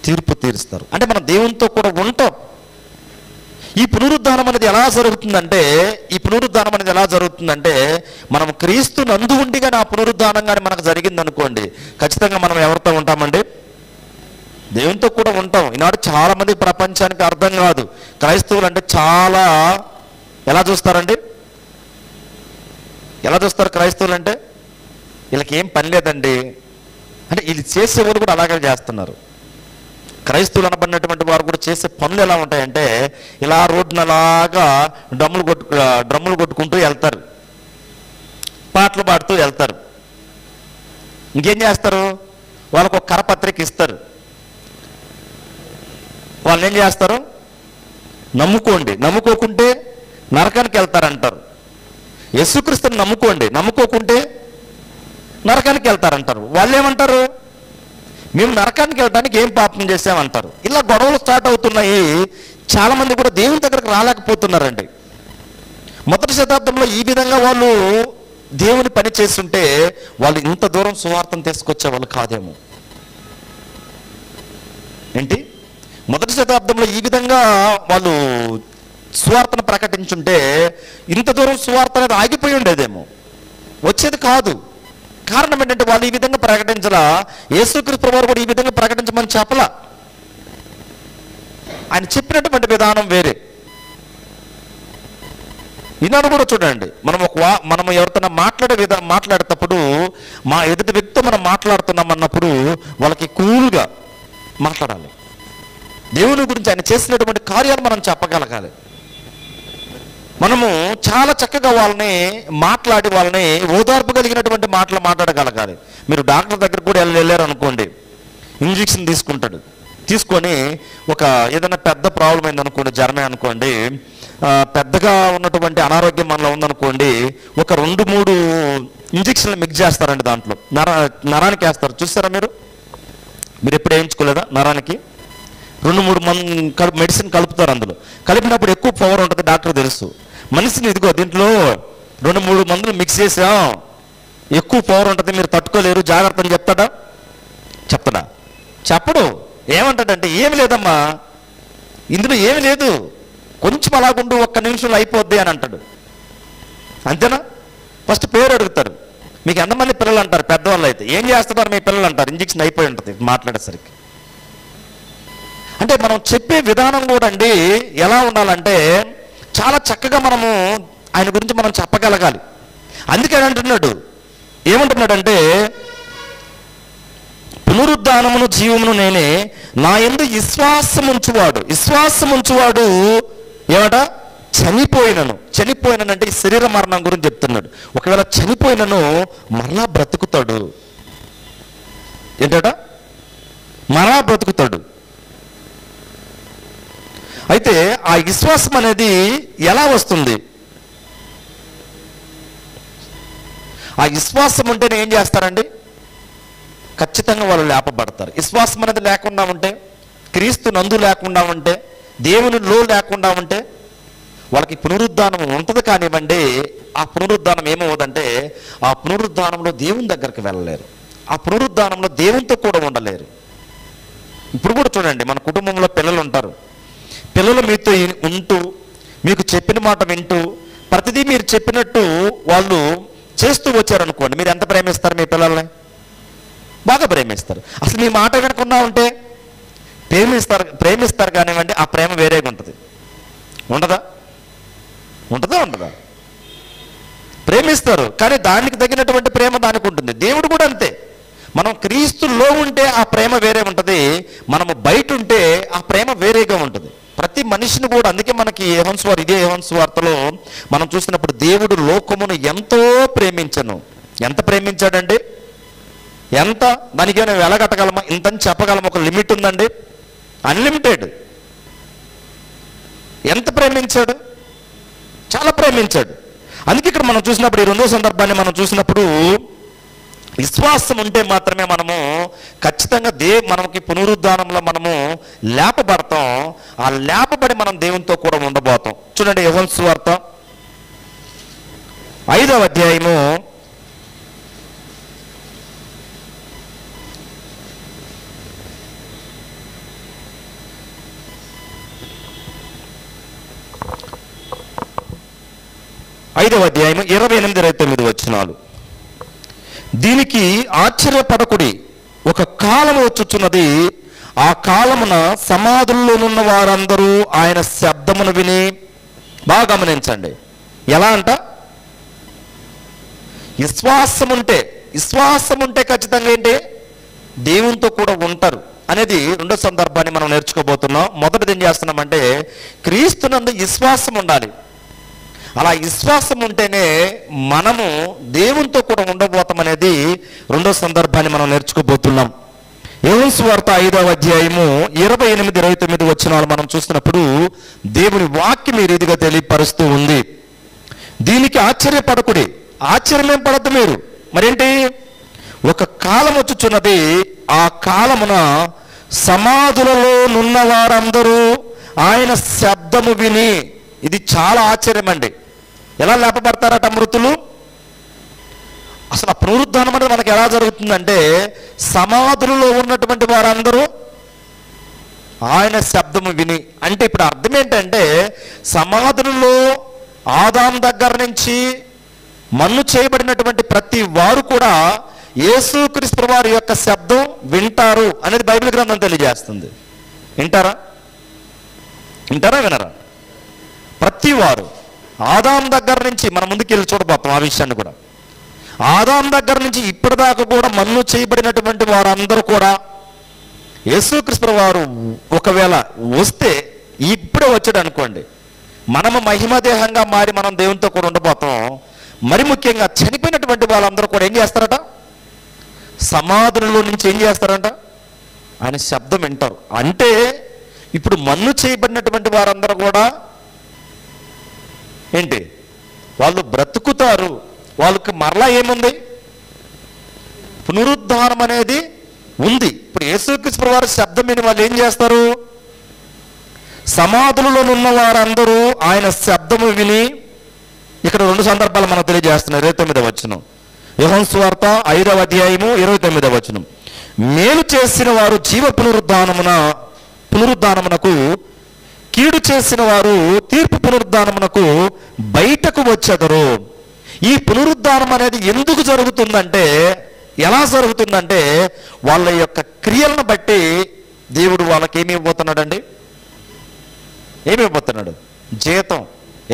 తీర్పు తీరుస్తారు. అంటే మనం దేవునితో కూడా ఉంటాం. ఈ పునరుద్ధానం అనేది ఎలా జరుగుతుందంటే, మనం క్రీస్తు నందు ఉండి కానీ ఆ పునరుద్ధానం కానీ మనకు జరిగింది అనుకోండి, ఖచ్చితంగా మనం ఎవరితో ఉంటామండి? దేవునితో కూడా ఉంటాం. ఈనాడు చాలా మంది ప్రపంచానికి అర్థం కాదు, క్రైస్తవులు అంటే చాలా ఎలా చూస్తారండి? ఎలా చూస్తారు క్రైస్తవులు అంటే? వీళ్ళకి ఏం పని లేదండి అంటే, వీళ్ళు చేసేవాళ్ళు కూడా అలాగే చేస్తున్నారు. క్రైస్తవులు అనబడినటువంటి వారు కూడా చేసే పనులు ఎలా ఉంటాయంటే, ఇలా రోడ్డున అలాగా డ్రమ్ములు కొట్టుకుంటూ వెళ్తారు, పాటలు పాడుతూ వెళ్తారు. ఇంకేం చేస్తారు? వాళ్ళకు ఒక కరపత్రిక ఇస్తారు. వాళ్ళు ఏం చేస్తారు? నమ్ముకోండి, నమ్ముకోకుంటే నరకానికి వెళ్తారంటారు. యేసుక్రీస్తుని నమ్ముకోండి, నమ్ముకోకుంటే నరకానికి వెళ్తారంటారు. వాళ్ళు ఏమంటారు? మేము నరకానికి వెళ్ళడానికి ఏం పాపం చేసామంటారు. ఇలా గొడవలు స్టార్ట్ అవుతున్నాయి. చాలా మంది కూడా దేవుని దగ్గరకు రాలేకపోతున్నారండి. మొదటి శతాబ్దంలో ఈ విధంగా వాళ్ళు దేవుని పని చేస్తుంటే వాళ్ళు ఇంత దూరం సువార్తను తీసుకొచ్చే వాళ్ళు కాదేమో. ఏంటి? మొదటి శతాబ్దంలో ఈ విధంగా వాళ్ళు సువార్తను ప్రకటించుంటే ఇంత దూరం సువార్త అనేది ఆగిపోయి ఉండేదేమో, వచ్చేది కాదు. కారణం ఏంటంటే, వాళ్ళు ఈ విధంగా ప్రకటించలా. యేసుక్రీస్తు వారు కూడా ఈ విధంగా ప్రకటించమని చెప్పలా. ఆయన చెప్పినటువంటి విధానం వేరే. ఈనాడు కూడా చూడండి, మనం ఎవరితో మాట్లాడేటప్పుడు మా ఎదుటి వ్యక్తితో మనం మాట్లాడుతున్నాం అన్నప్పుడు వాళ్ళకి కూల్గా మాట్లాడాలి. దేవుని గురించి ఆయన చేసినటువంటి కార్యాలు మనం చెప్పగలగాలి. మనము చాలా చక్కగా వాళ్ళని ఓదార్పు కలిగినటువంటి మాటలు మాట్లాడగలగాలి. మీరు డాక్టర్ దగ్గర కూడా వెళ్ళారు అనుకోండి, ఇంజెక్షన్ తీసుకొని ఏదైనా పెద్ద ప్రాబ్లం అయిందనుకోండి, జ్వరమే అనుకోండి, పెద్దగా ఉన్నటువంటి అనారోగ్యం మనలో ఉందనుకోండి, ఒక 2-3 ఇంజెక్షన్లు మిక్స్ చేస్తారండి. దాంట్లో నరానికి వేస్తారు. చూస్తారా మీరు ఎప్పుడు వేయించుకోలేదా? నరానికి 2-3 మెడిసిన్ కలుపుతారు. అందులో కలిపినప్పుడు ఎక్కువ పవర్ ఉంటుంది, డాక్టర్ తెలుసు. మనిషిని ఇదిగో దీంట్లో 2-3 మందులు మిక్స్ చేసాం, ఎక్కువ పవర్ ఉంటుంది, మీరు తట్టుకోలేరు, జాగ్రత్త అని చెప్తాడా? చెప్పడు. ఏమంటాడంటే ఏమి లేదమ్మా, ఇందులో ఏమి లేదు, కొంచెం అలాగుండు, 1 నిమిషంలో అయిపోద్ది అని అంటాడు. అంతేనా? ఫస్ట్ పేరు అడుగుతారు. మీకు ఎంతమంది పిల్లలు అంటారు? పెద్దవాళ్ళు అయితే ఏం చేస్తున్నారు మీ పిల్లలు అంటారు. ఇంజెక్షన్ అయిపోయి ఉంటుంది మాట్లాడేసరికి. అంటే మనం చెప్పే విధానం కూడా అండి ఎలా ఉండాలంటే చాలా చక్కగా మనము ఆయన గురించి మనం చెప్పగలగాలి. అందుకే అంటున్నాడు, ఏమంటున్నాడంటే పునరుద్ధానమును జీవమును నేనే, నా యందు విశ్వాసం ఉంచువాడు ఏమట చనిపోయినను అంటే ఈ శరీర మరణం గురించి చెప్తున్నాడు. ఒకవేళ చనిపోయినను మరలా బ్రతుకుతాడు. ఏంటట? మరలా బ్రతుకుతాడు. అయితే ఆ విశ్వాసం అనేది ఎలా వస్తుంది? ఆ విశ్వాసం ఉంటేనే ఏం చేస్తారండి? ఖచ్చితంగా వాళ్ళు లేపబడతారు. విశ్వాసం అనేది లేకుండా ఉంటే, క్రీస్తు నందు లేకుండా ఉంటే, దేవునిలో లేకుండా ఉంటే వాళ్ళకి పునరుద్ధానం ఉంటుంది కానివ్వండి. ఆ పునరుద్ధానం ఏమవుతుందంటే ఆ పునరుద్ధానంలో దేవుని దగ్గరికి వెళ్ళలేరు, ఆ పునరుద్ధానంలో దేవునితో కూడా ఉండలేరు. ఇప్పుడు కూడా చూడండి, మన కుటుంబంలో పిల్లలు ఉంటారు. పిల్లలు మీతో ఉంటూ మీకు చెప్పిన మాట వింటూ ప్రతిదీ మీరు చెప్పినట్టు వాళ్ళు చేస్తూ వచ్చారనుకోండి, మీరు ఎంత ప్రేమిస్తారు మీ పిల్లల్ని? బాగా ప్రేమిస్తారు. అసలు మీ మాట వినకుండా ఉంటే ప్రేమిస్తారు కానివ్వండి, ఆ ప్రేమ వేరేగా ఉంటుంది. ఉండదా? ప్రేమిస్తారు, కానీ దానికి తగినటువంటి ప్రేమ దానికి ఉంటుంది. దేవుడు కూడా అంతే. మనం క్రీస్తులో ఉంటే ఆ ప్రేమ వేరే ఉంటుంది, మనము బయట ఉంటే ఆ ప్రేమ వేరేగా ఉంటుంది. ప్రతి మనిషిని కూడా. అందుకే మనకి ఇదే యోహాను సువార్తలో మనం చూసినప్పుడు దేవుడు లోకమును ఎంతో ప్రేమించను. ఎంత ప్రేమించాడండి? ఎంత? దానికి నేను వెలగట్టగలమా? ఇంతని చెప్పగలమా? ఒక లిమిట్ ఉందండి? అన్లిమిటెడ్. ఎంత ప్రేమించాడు? చాలా ప్రేమించాడు. అందుకే ఇక్కడ మనం చూసినప్పుడు ఈ 2వ సందర్భాన్ని మనం చూసినప్పుడు విశ్వాసం ఉంటే మాత్రమే మనము ఖచ్చితంగా మనకి పునరుద్ధానంలో మనము లేపబడతాం. ఆ లేపబడి మనం దేవునితో కూడా ఉండబోతాం. చూడండి, యోహాను సువార్త 5వ అధ్యాయము 28-29 వచనాలు. దీనికి ఆశ్చర్యపడకుడి, ఒక కాలము వచ్చుచున్నది, ఆ కాలమున సమాధుల్లోనున్న వారందరూ ఆయన శబ్దమును విని. బాగా గమనించండి, ఎలా అంట? విశ్వాసం ఉంటే ఖచ్చితంగా ఏంటి? దేవునితో కూడా ఉంటారు అనేది 2వ సందర్భాన్ని మనం నేర్చుకోబోతున్నాం. మొదటిది ఏం చేస్తున్నామంటే క్రీస్తునందు విశ్వాసం ఉండాలి. అలా విశ్వాసం ఉంటేనే మనము దేవునితో కూడా ఉండబోతాం అనేది 2వ సందర్భాన్ని మనం నేర్చుకోబోతున్నాం. యోహాను సువార్త 5వ అధ్యాయము 28-29 వచనాలు మనం చూస్తున్నప్పుడు దేవుని వాక్యం ఈ రీతిగా తెలియపరుస్తూ ఉంది. దీనికి ఆశ్చర్యపడకుడి. ఆశ్చర్యం పడద్దు మీరు. మరేంటి? ఒక కాలం వచ్చుచున్నది, ఆ కాలమున సమాధులలో నున్న వారందరూ ఆయన శబ్దము విని. ఇది చాలా ఆశ్చర్యం అండి. ఎలా లేపబడతారట మృతులు? అసలు ఆ పునరుద్ధానం అనేది మనకి ఎలా జరుగుతుందంటే సమాధులలో ఉన్నటువంటి వారందరూ ఆయన శబ్దము విని. అంటే ఇప్పుడు అర్థం ఏంటంటే సమాధులలో ఆదాము దగ్గర నుంచి మన్ను చేయబడినటువంటి ప్రతి వారు కూడా యేసుక్రీస్తు వారి యొక్క శబ్దం వింటారు అనేది బైబిల్ గ్రంథం తెలియజేస్తుంది. వింటారా? వినరా? ప్రతి వారు ఆదాము దగ్గర నుంచి మనం ముందుకు వెళ్ళి చూడబోతాం ఆ విషయాన్ని కూడా. ఆదాము దగ్గర నుంచి ఇప్పటిదాకా కూడా మన్ను చేయబడినటువంటి వారందరూ కూడా యేసుక్రీస్తు వారు ఒకవేళ వస్తే, ఇప్పుడే వచ్చాడు అనుకోండి, మనము మహిమదేహంగా మారి మనం దేవునితో కూడా ఉండబోతాం. మరి ముఖ్యంగా చనిపోయినటువంటి వాళ్ళందరూ కూడా ఏం చేస్తారట? సమాధులలో నుంచి ఏం చేస్తారంట? ఆయన శబ్దం వింటారు. అంటే ఇప్పుడు మన్ను చేయబడినటువంటి వారందరూ కూడా ఏంటి? వాళ్ళు బ్రతుకుతారు. వాళ్ళకి మరలా ఏముంది? పునరుద్ధానం అనేది ఉంది. ఇప్పుడు యేసుక్రీస్తు వారి శబ్దం విని వాళ్ళు ఏం చేస్తారు? సమాధులలో ఉన్న వారందరూ ఆయన శబ్దము విని, ఇక్కడ 2 సందర్భాలు మనకు తెలియజేస్తున్నారు. 29వ వచనం, యోహాను సువార్త 5వ అధ్యాయము 29వ వచనం. మేలు చేసిన వారు జీవ పునరుద్ధానమునకు, కీడు చేసిన వారు తీర్పు పునరుద్ధానమునకు బయటకు వచ్చెదరు. ఈ పునరుద్ధానం అనేది ఎందుకు జరుగుతుందంటే, ఎలా జరుగుతుందంటే, వాళ్ళ యొక్క క్రియలను బట్టి దేవుడు వాళ్ళకి ఏమి ఇవ్వబోతున్నాడండి? ఏమి ఇవ్వబోతున్నాడు? జీతం.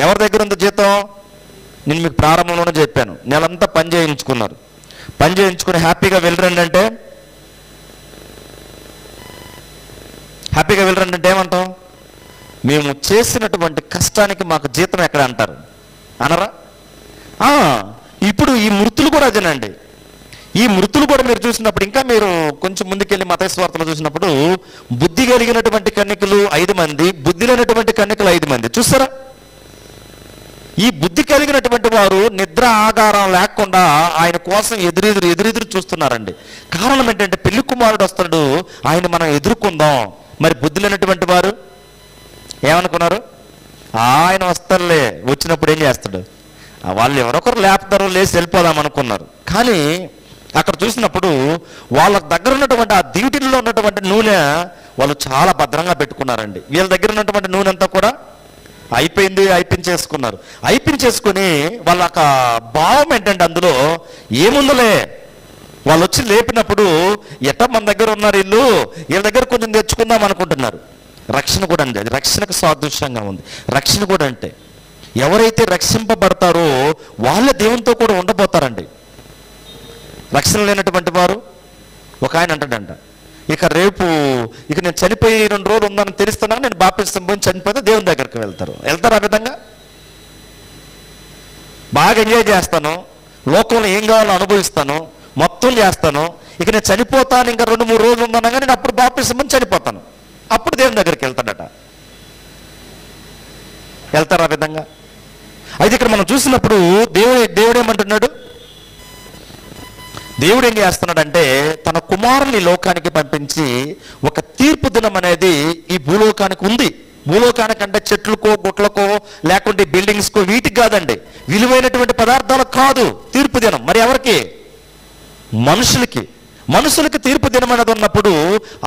ఎవరి దగ్గర ఉంది జీతం? నేను మీకు ప్రారంభంలోనే చెప్పాను, నెలంతా పని చేయించుకున్నారు. పని చేయించుకుని హ్యాపీగా వెళ్ళరండి అంటే, ఏమంటాం? మేము చేసినటువంటి కష్టానికి మాకు జీతం ఎక్కడ అంటారు, అనరా? ఇప్పుడు ఈ మృతులు కూడా అదేనండి. ఈ మృతులు కూడా మీరు చూసినప్పుడు, ఇంకా మీరు కొంచెం ముందుకెళ్ళి మత్తయి సువార్తలో చూసినప్పుడు, బుద్ధి కలిగినటువంటి కన్యకలు 5 మంది, బుద్ధి లేనటువంటి కన్యకలు 5 మంది. చూస్తారా? ఈ బుద్ధి కలిగినటువంటి వారు నిద్ర ఆగారం లేకుండా ఆయన కోసం ఎదురెదురు చూస్తున్నారండి. కారణం ఏంటంటే, పెళ్లి కుమారుడు వస్తాడు, ఆయన మనం ఎదుర్కొందాం. మరి బుద్ధి లేనటువంటి వారు ఏమనుకున్నారు? ఆయన వస్తారులే, వచ్చినప్పుడు ఏం చేస్తాడు, వాళ్ళు ఎవరొకరు లేపుతారో, లేచి వెళ్ళిపోదాం అనుకున్నారు. కానీ అక్కడ చూసినప్పుడు వాళ్ళ దగ్గర ఉన్నటువంటి ఆ దివిటిలో ఉన్నటువంటి నూనె వాళ్ళు చాలా భద్రంగా పెట్టుకున్నారండి. వీళ్ళ దగ్గర ఉన్నటువంటి నూనె అంతా కూడా అయిపించేసుకుని వాళ్ళ ఒక భావం ఏంటంటే, అందులో ఏముందలే, వాళ్ళు వచ్చి లేపినప్పుడు మన దగ్గర ఉన్నారు వీళ్ళ దగ్గర కొంచెం తెచ్చుకుందాం అనుకుంటున్నారు. రక్షణ కూడా అండి, అది రక్షణకు సాదృశ్యంగా ఉంది. రక్షణ కూడా అంటే, ఎవరైతే రక్షింపబడతారో వాళ్ళ దేవునితో కూడా ఉండబోతారండి. రక్షణ లేనటువంటి వారు, ఒక ఆయన అంటాడంట, ఇక నేను చనిపోయి 2 రోజులు ఉందని తెలుస్తున్నా, నేను బాప్తిసం పోయి చనిపోతే దేవుని దగ్గరికి వెళ్తారు. ఆ విధంగా బాగా ఎంజాయ్ చేస్తాను, లోకంలో ఏం కావాలో అనుభవిస్తాను, మొత్తం చేస్తాను, ఇక నేను చనిపోతాను, ఇంకా 2-3 రోజులు ఉందనగా నేను అప్పుడు బాప్తిసం పోయి చనిపోతాను, అప్పుడు దేవుని దగ్గరికి వెళ్తాడట. ఆ విధంగా? అయితే ఇక్కడ మనం చూసినప్పుడు దేవుడు ఏమంటున్నాడు? దేవుడు ఏం చేస్తున్నాడంటే, తన కుమారుని లోకానికి పంపించి ఒక తీర్పు దినం అనేది ఈ భూలోకానికి ఉంది. భూలోకానికంటే చెట్లకో, గుట్లకో, లేకుంటే బిల్డింగ్స్కో, వీటికి కాదండి, విలువైనటువంటి పదార్థాలకు కాదు తీర్పు దినం. మరి ఎవరికి? మనుషులకి తీర్పు దినం అనేది ఉన్నప్పుడు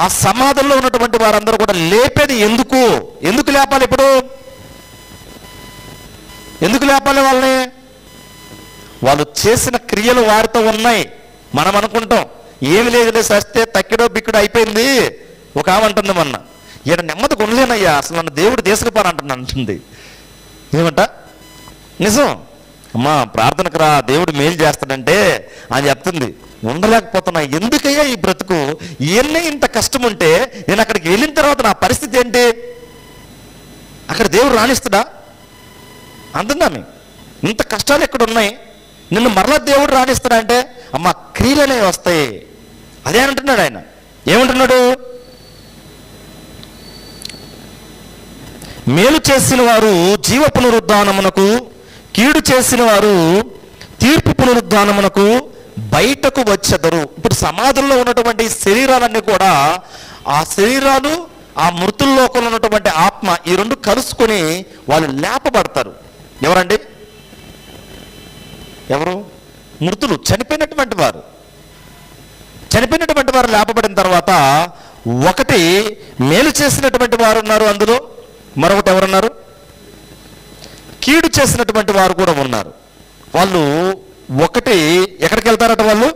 ఆ సమాధుల్లో ఉన్నటువంటి వారందరూ కూడా లేపేది ఎందుకు లేపాలి? ఇప్పుడు ఎందుకు లేపాలి వాళ్ళని? వాళ్ళు చేసిన క్రియలు వారితో ఉన్నాయి. మనం అనుకుంటాం ఏమి లేదులే, సస్తే తక్కిడో బిక్కుడో అయిపోయింది. ఒక ఆమె అంటుంది, మొన్న ఈయన నెమ్మదిగా ఉండలేనయ్యా, అసలు నన్ను దేవుడు దేశకుపాను అంటుంది. ఏమంట? నిజం అమ్మా, ప్రార్థనకు రా, దేవుడు మేలు చేస్తాడంటే అని చెప్తుంది. ఉండలేకపోతున్నా, ఎందుకయ్యా ఈ బ్రతుకు, ఇవన్నీ ఇంత కష్టం ఉంటే నేను అక్కడికి వెళ్ళిన తర్వాత నా పరిస్థితి ఏంటి? అక్కడ దేవుడు రాణిస్తాడా అంటుందామె. ఇంత కష్టాలు ఎక్కడ ఉన్నాయి, నిన్ను మరలా దేవుడు రాణిస్తాడా అంటే, అమ్మ క్రియలనే వస్తాయి. అదే అంటున్నాడు ఆయన. ఏమంటున్నాడు? మేలు చేసిన వారు జీవ పునరుద్ధానమునకు, కీడు చేసిన వారు తీర్పు పునరుద్ధానమునకు బయటకు వచ్చెదరు. ఇప్పుడు సమాధుల్లో ఉన్నటువంటి శరీరాలన్నీ కూడా, ఆ శరీరాలు, ఆ మృతుల లోకంలో ఉన్నటువంటి ఆత్మ, ఈ 2 కలుసుకొని వాళ్ళు లేపబడతారు. ఎవరండి? ఎవరు? మృతులు, చనిపోయినటువంటి వారు లేపబడిన తర్వాత, ఒకటి మేలు చేసినటువంటి వారు ఉన్నారు అందులో, మరొకటి ఎవరున్నారు? కీడు చేసినటువంటి వారు కూడా ఉన్నారు. వాళ్ళు ఒకటి ఎక్కడికి వెళ్తారట? వాళ్ళు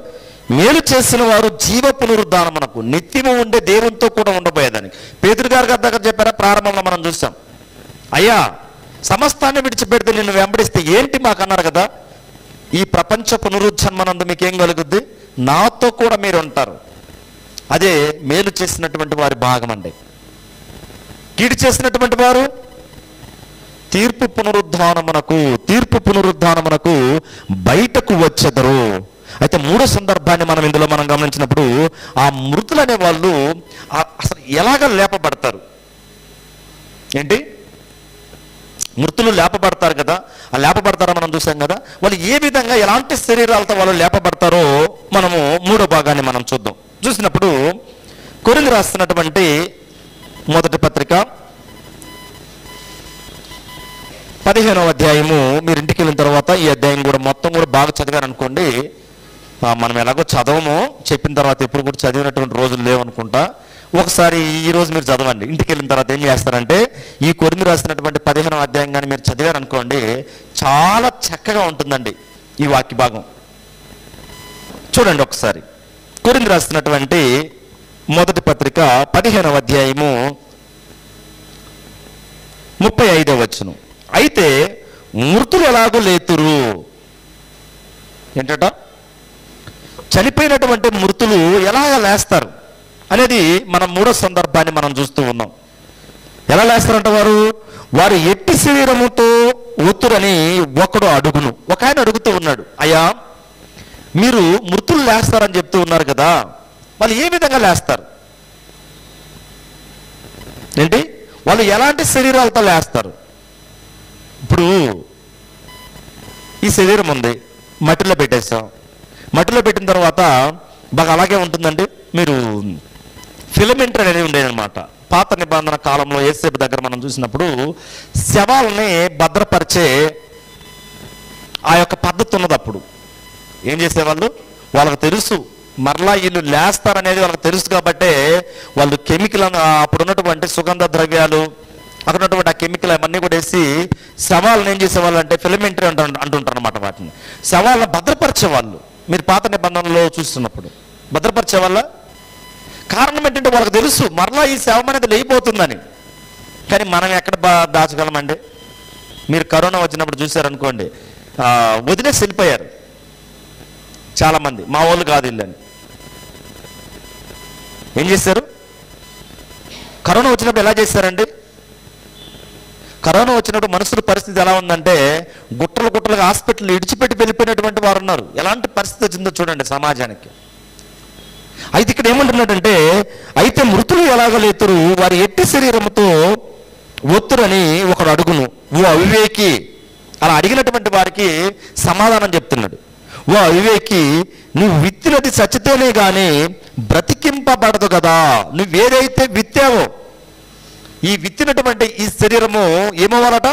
మేలు చేసిన వారు జీవ పునరుద్ధానమునకు, నిత్యము ఉండే దేవునితో కూడా ఉండబోయేదానికి. పేతురు గారి దగ్గర చెప్పారా? ప్రారంభంలో మనం చూసాం, అయ్యా సమస్తాన్ని విడిచిపెడితే నిన్ను వెంబడిస్తే ఏంటి మాకు అన్నారు కదా. ఈ ప్రపంచ పునరుజ్జన్మనందు మీకేం కలుగుద్ది? నాతో కూడా మీరు ఉంటారు. అదే మేలు చేసినటువంటి వారి భాగం అండి. కీడు చేసినటువంటి వారు తీర్పు పునరుద్ధానమునకు బయటకు వచ్చెదరు. అయితే 3వ సందర్భాన్ని ఇందులో మనం గమనించినప్పుడు, ఆ మృతులు అనే వాళ్ళు అసలు ఎలాగ లేపబడతారు? ఏంటి? మృతులు లేపబడతారు కదా, ఆ లేపబడతారో మనం చూసాం కదా. వాళ్ళు ఏ విధంగా, ఎలాంటి శరీరాలతో వాళ్ళు లేపబడతారో మనము 3వ భాగాన్ని మనం చూద్దాం. చూసినప్పుడు కొరింథీయులకు రాస్తున్నటువంటి మొదటి పత్రిక అధ్యాయము మీరు ఇంటికి వెళ్ళిన తర్వాత ఈ అధ్యాయం కూడా మొత్తం కూడా బాగా చదివారనుకోండి, మనం ఎలాగో చదవము, చెప్పిన తర్వాత ఎప్పుడు కూడా చదివినటువంటి రోజులు లేవనుకుంటా. ఒకసారి ఈ రోజు మీరు చదవండి. ఇంటికి వెళ్ళిన తర్వాత ఏం చేస్తారంటే ఈ కొరింథీ రాసినటువంటి 15వ అధ్యాయం కానీ మీరు చదివారనుకోండి, చాలా చక్కగా ఉంటుందండి ఈ వాక్య భాగం. చూడండి ఒకసారి. కొరింథీ రాసినటువంటి మొదటి పత్రిక 15వ అధ్యాయము 35వ వచనం. అయితే మృతులు ఎలాగో లేతురు. ఏంటట? చనిపోయినటువంటి మృతులు ఎలాగ లేస్తారు అనేది మనం మూడో సందర్భాన్ని మనం చూస్తూ ఉన్నాం. ఎలా లేస్తారంట వారు ఎట్టి శరీరముతో ఒత్తురని ఒకడు అడుగును. ఒక ఆయన అడుగుతూ ఉన్నాడు, అయ్యా మీరు మృతులు లేస్తారని చెప్తూ ఉన్నారు కదా, వాళ్ళు ఏ విధంగా లేస్తారు? ఏంటి? వాళ్ళు ఎలాంటి శరీరాలతో లేస్తారు? ఇప్పుడు ఈ శరీరం ఉంది, మట్టిలో పెట్టేసాం. మట్టిలో పెట్టిన తర్వాత బాగా అలాగే ఉంటుందండి. మీరు ఫిలమెంటరీ అనేది ఉండేదన్నమాట. పాత నిబంధన కాలంలో యేసేపు దగ్గర మనం చూసినప్పుడు శవాలని భద్రపరిచే ఆ యొక్క పద్ధతి ఉన్నది. అప్పుడు ఏం చేసేవాళ్ళు, వాళ్ళకి తెలుసు మరలా వీళ్ళు లేస్తారనేది వాళ్ళకి తెలుసు కాబట్టే వాళ్ళు కెమికల్, అప్పుడు ఉన్నటువంటి సుగంధ ద్రవ్యాలు, అక్కడ ఉన్నటువంటి ఆ కెమికల్ అవన్నీ కూడా వేసి శవాలను ఏం చేసేవాళ్ళు అంటే ఫిలమెంటరీ అంటుంటారు అనమాట. వాటిని శవాలను భద్రపరిచేవాళ్ళు. మీరు పాత నిబంధనలో చూస్తున్నప్పుడు భద్రపరిచేవాళ్ళ. కారణం ఏంటంటే వాళ్ళకి తెలుసు మరలా ఈ శవం అనేది లేయిపోతుందని. కానీ మనం ఎక్కడ దాచగలమండి? మీరు కరోనా వచ్చినప్పుడు చూసారనుకోండి, వదిలేసి వెళ్ళిపోయారు చాలామంది. మా వాళ్ళు కాదు ఇల్లని ఏం చేశారు? కరోనా వచ్చినప్పుడు ఎలా చేశారండి? కరోనా వచ్చినప్పుడు మనుషుల పరిస్థితి ఎలా ఉందంటే గుట్టలు గుట్టలుగా హాస్పిటల్ ఇడిచిపెట్టి వెళ్ళిపోయినటువంటి వారు ఉన్నారు. ఎలాంటి పరిస్థితి వచ్చిందో చూడండి సమాజానికి. అయితే ఇక్కడ ఏమంటున్నాడంటే, అయితే మృతులు ఎలాగ లేతురు, వారి ఎట్టి శరీరముతో ఒత్తురని ఒకడు అడుగును. ఓ అవివేకి, అలా అడిగినటువంటి వారికి సమాధానం చెప్తున్నాడు. ఓ అవివేకి, నువ్వు విత్తినది చచ్చితేనే కానీ బ్రతికింపబడదు కదా. నువ్వేదైతే విత్తావో ఈ విత్తినటువంటి ఈ శరీరము ఏమవ్వాలట?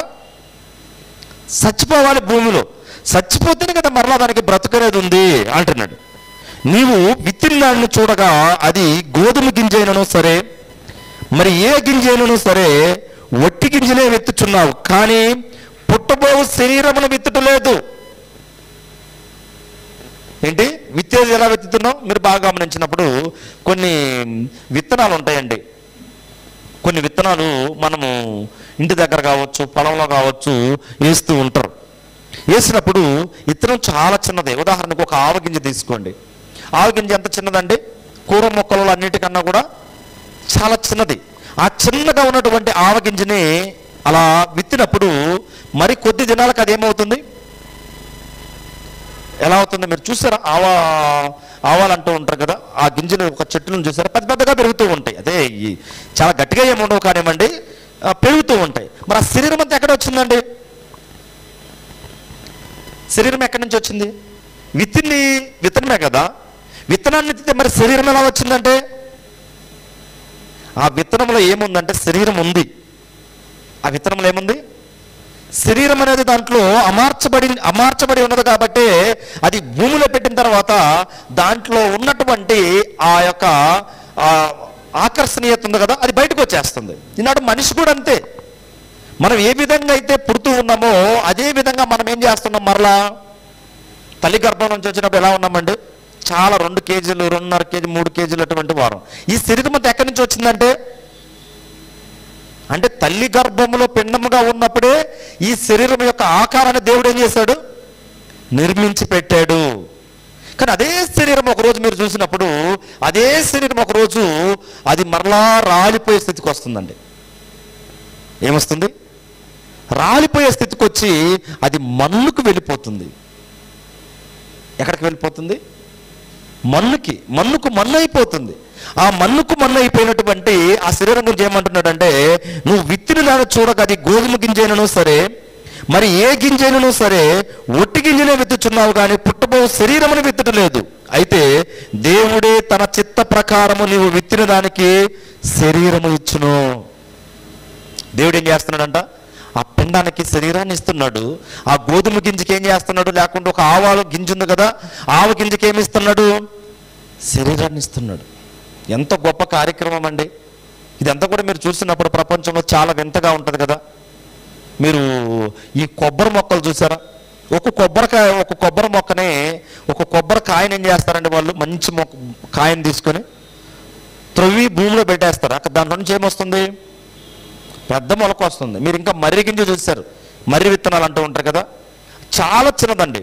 చచ్చిపోవాలి భూమిలో. చచ్చిపోతేనే కదా మరలా దానికి బ్రతుకనేది ఉంది అంటున్నాడు. నీవు విత్తిన దాన్ని చూడగా అది గోధుమ గింజైనను సరే, మరి ఏ గింజైనను సరే ఒట్టి గింజనే విత్తుచున్నావు, కానీ పుట్టబోవు శరీరమును విత్తుటలేదు. ఏంటి? విత్తేది ఎలా విత్తుతున్నావు? మీరు బాగా గమనించినప్పుడు కొన్ని విత్తనాలు ఉంటాయండి. కొన్ని విత్తనాలు మనము ఇంటి దగ్గర కావచ్చు, పొలంలో కావచ్చు వేస్తూ ఉంటారు. వేసినప్పుడు విత్తనం చాలా చిన్నదే. ఉదాహరణకు ఒక ఆవగింజ తీసుకోండి. ఆవగింజ ఎంత చిన్నదండి? కూర మొక్కలలో అన్నిటికన్నా కూడా చాలా చిన్నది. ఆ చిన్నగా ఉన్నటువంటి ఆవగింజని అలా విత్తినప్పుడు మరి కొద్ది దినాలకు అది ఏమవుతుంది? ఎలా అవుతుంది? మీరు చూసారా? ఆవాలంటూ ఉంటారు కదా, ఆ గింజలు ఒక చెట్టును చూసారా, పెద్ద పెద్దగా పెరుగుతూ ఉంటాయి. అదే చాలా గట్టిగా ఏముండవు కానివ్వండి, పెరుగుతూ ఉంటాయి. మరి ఆ శరీరం అంతా ఎక్కడ వచ్చిందండి? శరీరం ఎక్కడి నుంచి వచ్చింది? విత్తనమే కదా. విత్తనాన్ని ఎత్తితే మరి శరీరం ఎలా వచ్చిందంటే, ఆ విత్తనంలో ఏముందంటే శరీరం ఉంది. ఆ విత్తనంలో ఏముంది? శరీరం అనేది దాంట్లో అమార్చబడి ఉన్నది. కాబట్టి అది భూమిలో పెట్టిన తర్వాత దాంట్లో ఉన్నటువంటి ఆ యొక్క ఆకర్షణీయత ఉంది కదా, అది బయటకు వచ్చేస్తుంది. ఈనాడు మనిషి కూడా అంతే. మనం ఏ విధంగా అయితే పుడుతూ ఉన్నామో అదే విధంగా మనం ఏం చేస్తున్నాం? మరలా తల్లి గర్భం నుంచి వచ్చినప్పుడు ఎలా ఉన్నామండి? చాలా 2 కేజీలు, 2.5 కేజీ, 3 కేజీలు అటువంటి వారం. ఈ శరీరం అంతా ఎక్కడి నుంచి వచ్చిందంటే, అంటే తల్లి గర్భములో పిండముగా ఉన్నప్పుడే ఈ శరీరం యొక్క ఆకారాన్ని దేవుడు ఏం చేశాడు? నిర్మించి పెట్టాడు. కానీ అదే శరీరం ఒకరోజు మీరు చూసినప్పుడు అదే శరీరం ఒకరోజు అది మరలా రాలిపోయే స్థితికి వస్తుందండి. ఏమొస్తుంది? రాలిపోయే స్థితికి వచ్చి అది మన్నుకు వెళ్ళిపోతుంది. ఎక్కడికి వెళ్ళిపోతుంది? మన్నుకు మన్ను అయిపోతుంది. ఆ మన్నుకు మన్ను అయిపోయినటువంటి ఆ శరీరం గురించి ఏమంటున్నాడంటే, నువ్వు విత్తిన దాన్ని చూడక అది గోధుమ గింజైనను సరే, మరి ఏ గింజైనను సరే ఒట్టి గింజనే విత్తుచున్నావు, కానీ పుట్టబో శరీరమును విత్తటలేదు. అయితే దేవుడే తన చిత్త ప్రకారము నీవు విత్తిన దానికి శరీరము ఇచ్చును. దేవుడు ఏం చేస్తున్నాడంట? ఆ ఆ పిండానికి శరీరాన్ని ఇస్తున్నాడు. ఆ గోధుమ గింజకి ఏం చేస్తున్నాడు? లేకుండా ఒక ఆవాలు గింజ ఉంది కదా, ఆవు గింజకి ఏమి ఇస్తున్నాడు? శరీరాన్ని ఇస్తున్నాడు. ఎంత గొప్ప కార్యక్రమం అండి ఇదంతా కూడా. మీరు చూసినప్పుడు ప్రపంచంలో చాలా వింతగా ఉంటుంది కదా. మీరు ఈ కొబ్బరి మొక్కలు చూసారా? ఒక కొబ్బరి మొక్కనే, ఒక కొబ్బరికాయని ఏం చేస్తారండి వాళ్ళు? మంచి కాయని తీసుకొని త్రవ్వి భూమిలో పెట్టేస్తారు. అక్కడ దాంట్లో నుంచి ఏమొస్తుంది? పెద్ద మొలక వస్తుంది. మీరు ఇంకా మర్రి గింజ చూశారు, మర్రి విత్తనాలు అంటూ ఉంటారు కదా, చాలా చిన్నదండి,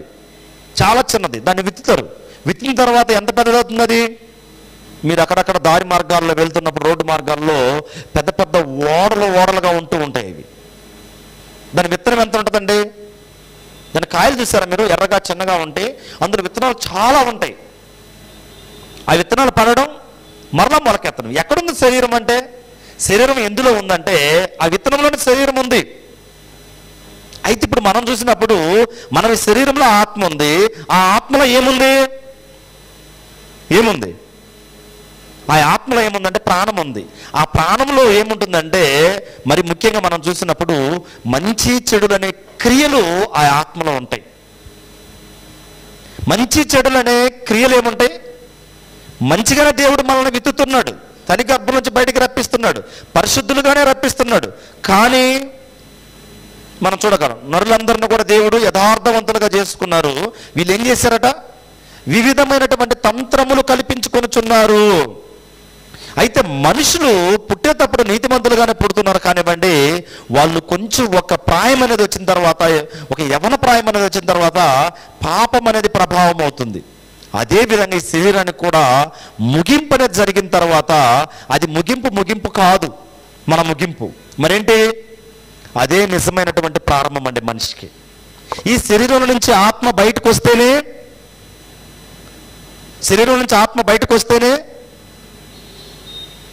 చాలా చిన్నది. దాన్ని విత్తుతారు. విత్తిన తర్వాత ఎంత పెద్దదవుతుంది అది? మీరు అక్కడక్కడ దారి మార్గాల్లో వెళ్తున్నప్పుడు, రోడ్డు మార్గాల్లో పెద్ద పెద్ద ఓడలుగా ఉంటూ ఉంటాయి ఇవి. దాని విత్తనం ఎంత ఉంటుందండి? దాని కాయలు చూసారా మీరు? ఎర్రగా చిన్నగా ఉంటాయి. అందులో విత్తనాలు చాలా ఉంటాయి. ఆ విత్తనాలు పడడం, మరలా మొలకెత్తడం. ఎక్కడుంది శరీరం అంటే? శరీరం ఎందులో ఉందంటే ఆ విత్తనంలోని శరీరం ఉంది. అయితే ఇప్పుడు మనం చూసినప్పుడు మన శరీరంలో ఆత్మ ఉంది. ఆ ఆత్మలో ఏముంది? ఆ ఆత్మలో ఏముందంటే ప్రాణం ఉంది. ఆ ప్రాణంలో ఏముంటుందంటే మరి ముఖ్యంగా మనం చూసినప్పుడు మంచి చెడులు అనే క్రియలు ఆ ఆత్మలో ఉంటాయి. మంచి చెడులు అనే క్రియలు ఏముంటాయి? మంచిగానే దేవుడు మనల్ని విత్తుతున్నాడు, తని గర్భం నుంచి బయటికి రప్పిస్తున్నాడు, పరిశుద్ధులుగానే రప్పిస్తున్నాడు. కానీ మనం చూడగలం, నరులందరినీ కూడా దేవుడు యథార్థవంతులుగా చేసుకున్నారు. వీళ్ళు ఏం చేశారట? వివిధమైనటువంటి తంత్రములు కల్పించుకొనుచున్నారు. అయితే మనుషులు పుట్టేటప్పుడు నీతిమంతులుగానే పుడుతున్నారు కానివ్వండి, వాళ్ళు కొంచెం ఒక ప్రాయం అనేది వచ్చిన తర్వాత, ఒక యవన ప్రాయం అనేది వచ్చిన తర్వాత పాపం అనేది ప్రభావం అవుతుంది. అదేవిధంగా ఈ శరీరానికి కూడా ముగింపు అనేది జరిగిన తర్వాత అది ముగింపు కాదు, మన ముగింపు మరేంటి? అదే నిజమైనటువంటి ప్రారంభం అండి మనిషికి. ఈ శరీరం నుంచి ఆత్మ బయటకు వస్తేనే,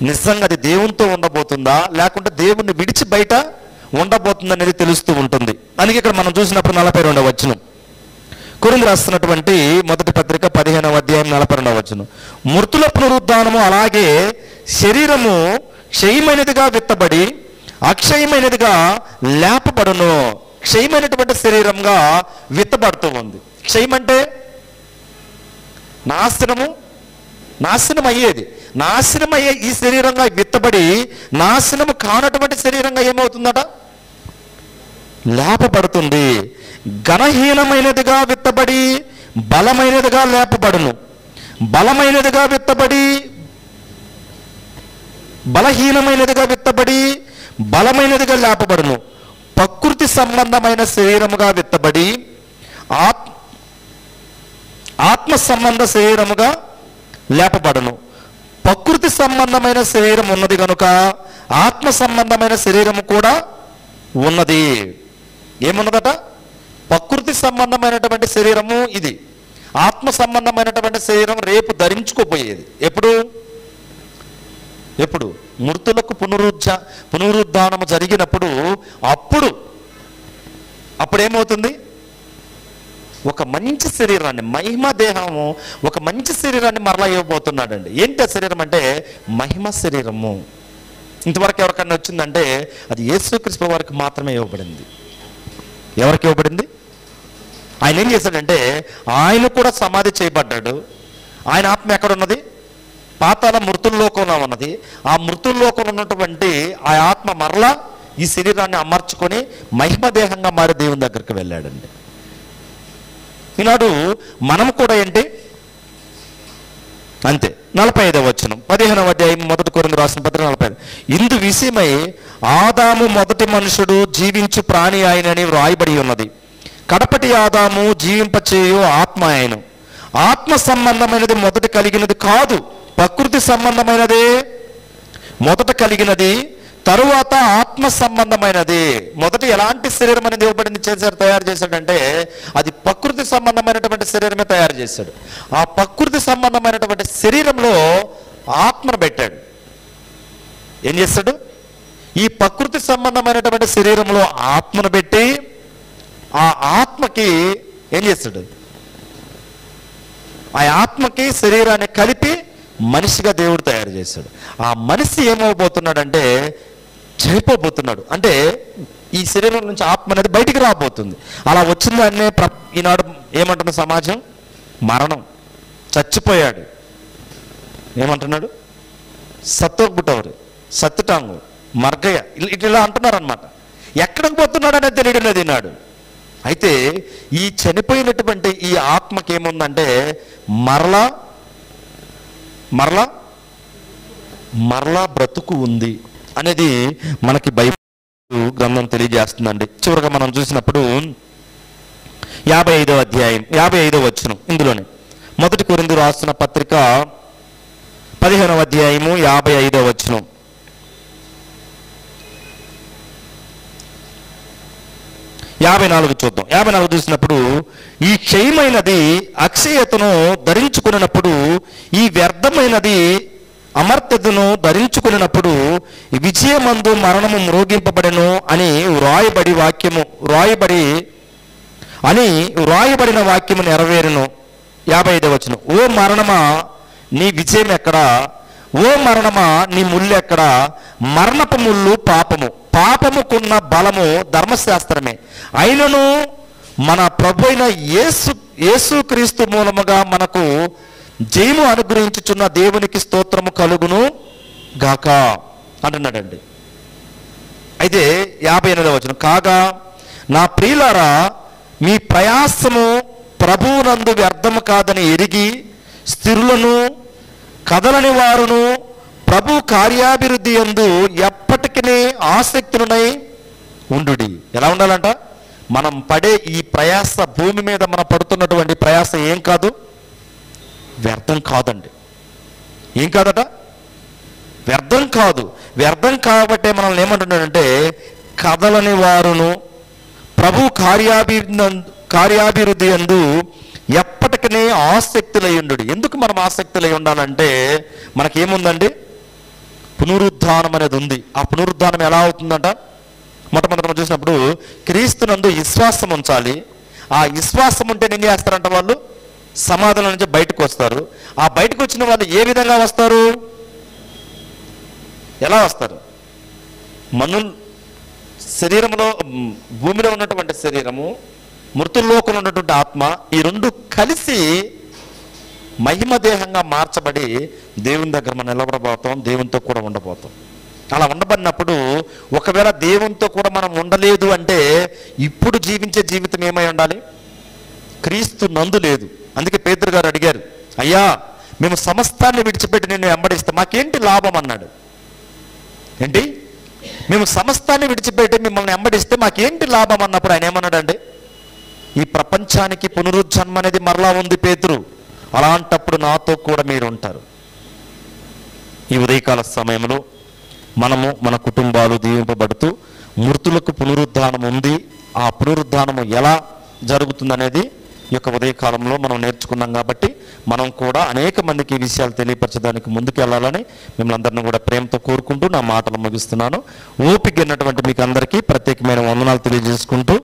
నిజంగా అది దేవునితో ఉండబోతుందా, లేకుంటే దేవుణ్ణి విడిచి బయట ఉండబోతుందా అనేది తెలుస్తూ ఉంటుంది. అందుకే ఇక్కడ మనం చూసినప్పుడు 42వ వచనం, కొరింథీయులకు రాస్తున్నటువంటి మొదటి పత్రిక 15వ అధ్యాయం 42వ వచనం, మృతుల పునరుద్ధానము అలాగే శరీరము క్షయమైనదిగా విత్తబడి అక్షయమైనదిగా లేపబడును. క్షయమైనటువంటి శరీరంగా విత్తబడుతూ ఉంది. క్షయం అంటే నాశనం అయ్యేది. నాశనం అయ్యే ఈ శరీరంగా విత్తబడి నాశనము కానటువంటి శరీరంగా ఏమవుతుందట? లేపబడుతుంది. ఘనహీనమైనదిగా విత్తబడి బలమైనదిగా లేపబడును. బలమైనదిగా విత్తబడి బలహీనమైనదిగా విత్తబడి బలమైనదిగా లేపబడును. ప్రకృతి సంబంధమైన శరీరముగా విత్తబడి ఆత్మ సంబంధ శరీరముగా లేపబడును. ప్రకృతి సంబంధమైన శరీరం ఉన్నది కనుక ఆత్మ సంబంధమైన శరీరము కూడా ఉన్నది. ఏమున్నదట? ప్రకృతి సంబంధమైనటువంటి శరీరము ఇది. ఆత్మ సంబంధమైనటువంటి శరీరం రేపు ధరించుకోపోయేది. ఎప్పుడు మృతులకు పునరుద్ధానము జరిగినప్పుడు అప్పుడు ఏమవుతుంది? ఒక మంచి శరీరాన్ని, మహిమ దేహము, ఒక మంచి శరీరాన్ని మరలా ఇవ్వబోతున్నాడండి. ఏంటి ఆ శరీరం అంటే? మహిమ శరీరము. ఇంతవరకు ఎవరికన్నా వచ్చిందంటే అది యేసుక్రీస్తు వారికి మాత్రమే ఇవ్వబడింది. ఎవరికి ఇవ్వబడింది? ఆయన ఏం చేశాడంటే ఆయన కూడా సమాధి చేయబడ్డాడు. ఆయన ఆత్మ ఎక్కడున్నది? పాతాళ మృతుల్లోకంలో ఉన్నది. ఆ మృతుల్లోకంలో ఉన్నటువంటి ఆ ఆత్మ మరలా ఈ శరీరాన్ని అమర్చుకొని మహిమ దేహంగా మారి దేవుని దగ్గరికి వెళ్ళాడండి. ఈనాడు మనం కూడా ఏంటి అంతే. 45వ వచనం 15వ అధ్యాయం మొదటి కొరింథీయులకు రాసిన పత్రిక 45. ఇందు విషయమై ఆదాము మొదటి మనుషుడు జీవించు ప్రాణి ఆయనని వ్రాయబడి ఉన్నది. కడపటి ఆదాము జీవింపచేయు ఆత్మ ఆయను. ఆత్మ సంబంధమైనది మొదట కలిగినది కాదు, ప్రకృతి సంబంధమైనదే మొదట కలిగినది, తరువాత ఆత్మ సంబంధమైనది. మొదట ఎలాంటి శరీరం అనేది ఇవ్వబడింది, తయారు చేశాడంటే అది ప్రకృతి సంబంధమైనటువంటి శరీరమే తయారు చేశాడు. ఆ ప్రకృతి సంబంధమైనటువంటి శరీరంలో ఆత్మను పెట్టాడు. ఏం చేస్తాడు? ఈ ప్రకృతి సంబంధమైనటువంటి శరీరంలో ఆత్మను పెట్టి ఆ ఆత్మకి ఏం చేస్తాడు? ఆ ఆత్మకి శరీరాన్ని కలిపి మనిషిగా దేవుడు తయారు చేశాడు. ఆ మనిషి ఏమవబోతున్నాడంటే చనిపోబోతున్నాడు. అంటే ఈ శరీరం నుంచి ఆత్మ అనేది బయటికి రాబోతుంది. అలా వచ్చిన దాన్నే ఈనాడు ఏమంటున్న సమాజం మరణం, చచ్చిపోయాడు, ఏమంటున్నాడు సత్తోగ్బుటవరు, సత్తుటాంగు, మర్గయ్య, ఇలా అంటున్నారు అనమాట. ఎక్కడికి పోతున్నాడు అనేది తెలియడం లేదు ఈనాడు. అయితే ఈ చనిపోయినటువంటి ఈ ఆత్మకి ఏముందంటే మరలా మరలా మరలా బ్రతుకు ఉంది అనేది మనకి బైబిల్ గ్రంథం తెలియజేస్తుందండి. చివరిగా మనం చూసినప్పుడు 55వ అధ్యాయం 55వ వచనం, ఇందులోనే 1 కొరింథీ రాసిన పత్రిక 15వ అధ్యాయము 55వ వచనం. 54 చూద్దాం. 54 చూసినప్పుడు, ఈ క్షయమైనది అక్షయతను ధరించుకున్నప్పుడు, ఈ వ్యర్థమైనది అమర్త్యతను ధరించుకున్నప్పుడు విజయమందు మరణము మ్రోగింపబడెను అని వ్రాయబడిన వాక్యము నెరవేరును. 55వ వచనం, ఓ మరణమా నీ విజయం ఎక్కడా, ఓ మరణమా నీ ముళ్ళు ఎక్కడా, మరణపు ముళ్ళు పాపము, పాపముకున్న బలము ధర్మశాస్త్రమే, అయినను మన ప్రభు అయిన యేసుక్రీస్తు మూలముగా మనకు జయము అనుగ్రహించుచున్న దేవునికి స్తోత్రము కలుగును గాక అంటున్నాడండి. అయితే 58వ వచనం, కాగా నా ప్రియులారా మీ ప్రయాసము ప్రభువునందు వ్యర్థము కాదని ఎరిగి స్థిరులను కదలని వారును ప్రభు కార్యాభివృద్ధి యందు ఎప్పటికీ ఆసక్తులనై ఉండుడి. ఎలా ఉండాలంట? మనం పడే ఈ ప్రయాస, భూమి మీద మనం పడుతున్నటువంటి ప్రయాస ఏం కాదు, వ్యర్థం కాదండి. ఏం కాదట? వ్యర్థం కాదు. వ్యర్థం కాబట్టే మనల్ని ఏమంటున్నాడంటే కదలని వారును ప్రభు కార్యాభివృద్ధి యందు ఎప్పటికీ ఆసక్తులై ఉండు. ఎందుకు మనం ఆసక్తులై ఉండాలంటే మనకేముందండి, పునరుద్ధానం అనేది ఉంది. ఆ పునరుద్ధానం ఎలా అవుతుందంట? మొట్టమొదటి మనం చూసినప్పుడు క్రీస్తునందు విశ్వాసం ఉంచాలి. ఆ విశ్వాసం ఉంటే ఏం చేస్తారంట, వాళ్ళు సమాధుల నుంచి బయటకు వస్తారు. ఆ బయటకు వచ్చిన వాళ్ళు ఏ విధంగా వస్తారు, ఎలా వస్తారు? శరీరంలో, భూమిలో ఉన్నటువంటి శరీరము, మృతుల్లోకంలో ఉన్నటువంటి ఆత్మ, ఈ రెండు కలిసి మహిమ దేహంగా మార్చబడి దేవుని దగ్గర మనం నిలబడబోతాం, దేవునితో కూడా ఉండబోతాం. అలా ఉండబడినప్పుడు ఒకవేళ దేవునితో కూడా మనం ఉండలేదు అంటే ఇప్పుడు జీవించే జీవితం ఏమై ఉండాలి? క్రీస్తు నందు లేదు. అందుకే పేతురు గారు అడిగారు, అయ్యా మేము సమస్తాన్ని విడిచిపెట్టి నిన్ను వెంబడిస్తాం, మాకేంటి లాభం అన్నాడు. ఏంటి? మేము సమస్తాన్ని విడిచిపెట్టి మిమ్మల్ని వెంబడిస్తే మాకేంటి లాభం అన్నప్పుడు ఆయన ఏమన్నాడండి, ఈ ప్రపంచానికి పునరుజ్జన్మ అనేది మరలా ఉంది పేతురు, అలాంటప్పుడు నాతో కూడా మీరు ఉంటారు. ఈ ఉదయకాల సమయంలో మనము మన కుటుంబాలు దీవింపబడుతూ మృతులకు పునరుద్ధానం ఉంది. ఆ పునరుద్ధానము ఎలా జరుగుతుందనేది ఈ యొక్క ఉదయకాలంలో మనం నేర్చుకున్నాం. కాబట్టి మనం కూడా అనేక మందికి ఈ విషయాలు తెలియపరచడానికి ముందుకు వెళ్ళాలని మిమ్మల్ని అందరినీ కూడా ప్రేమతో కోరుకుంటూ నా మాటలు ముగిస్తున్నాను. ఓపిక ఉన్నటువంటి మీకు అందరికీ ప్రత్యేకమైన వందనాలు తెలియజేసుకుంటూ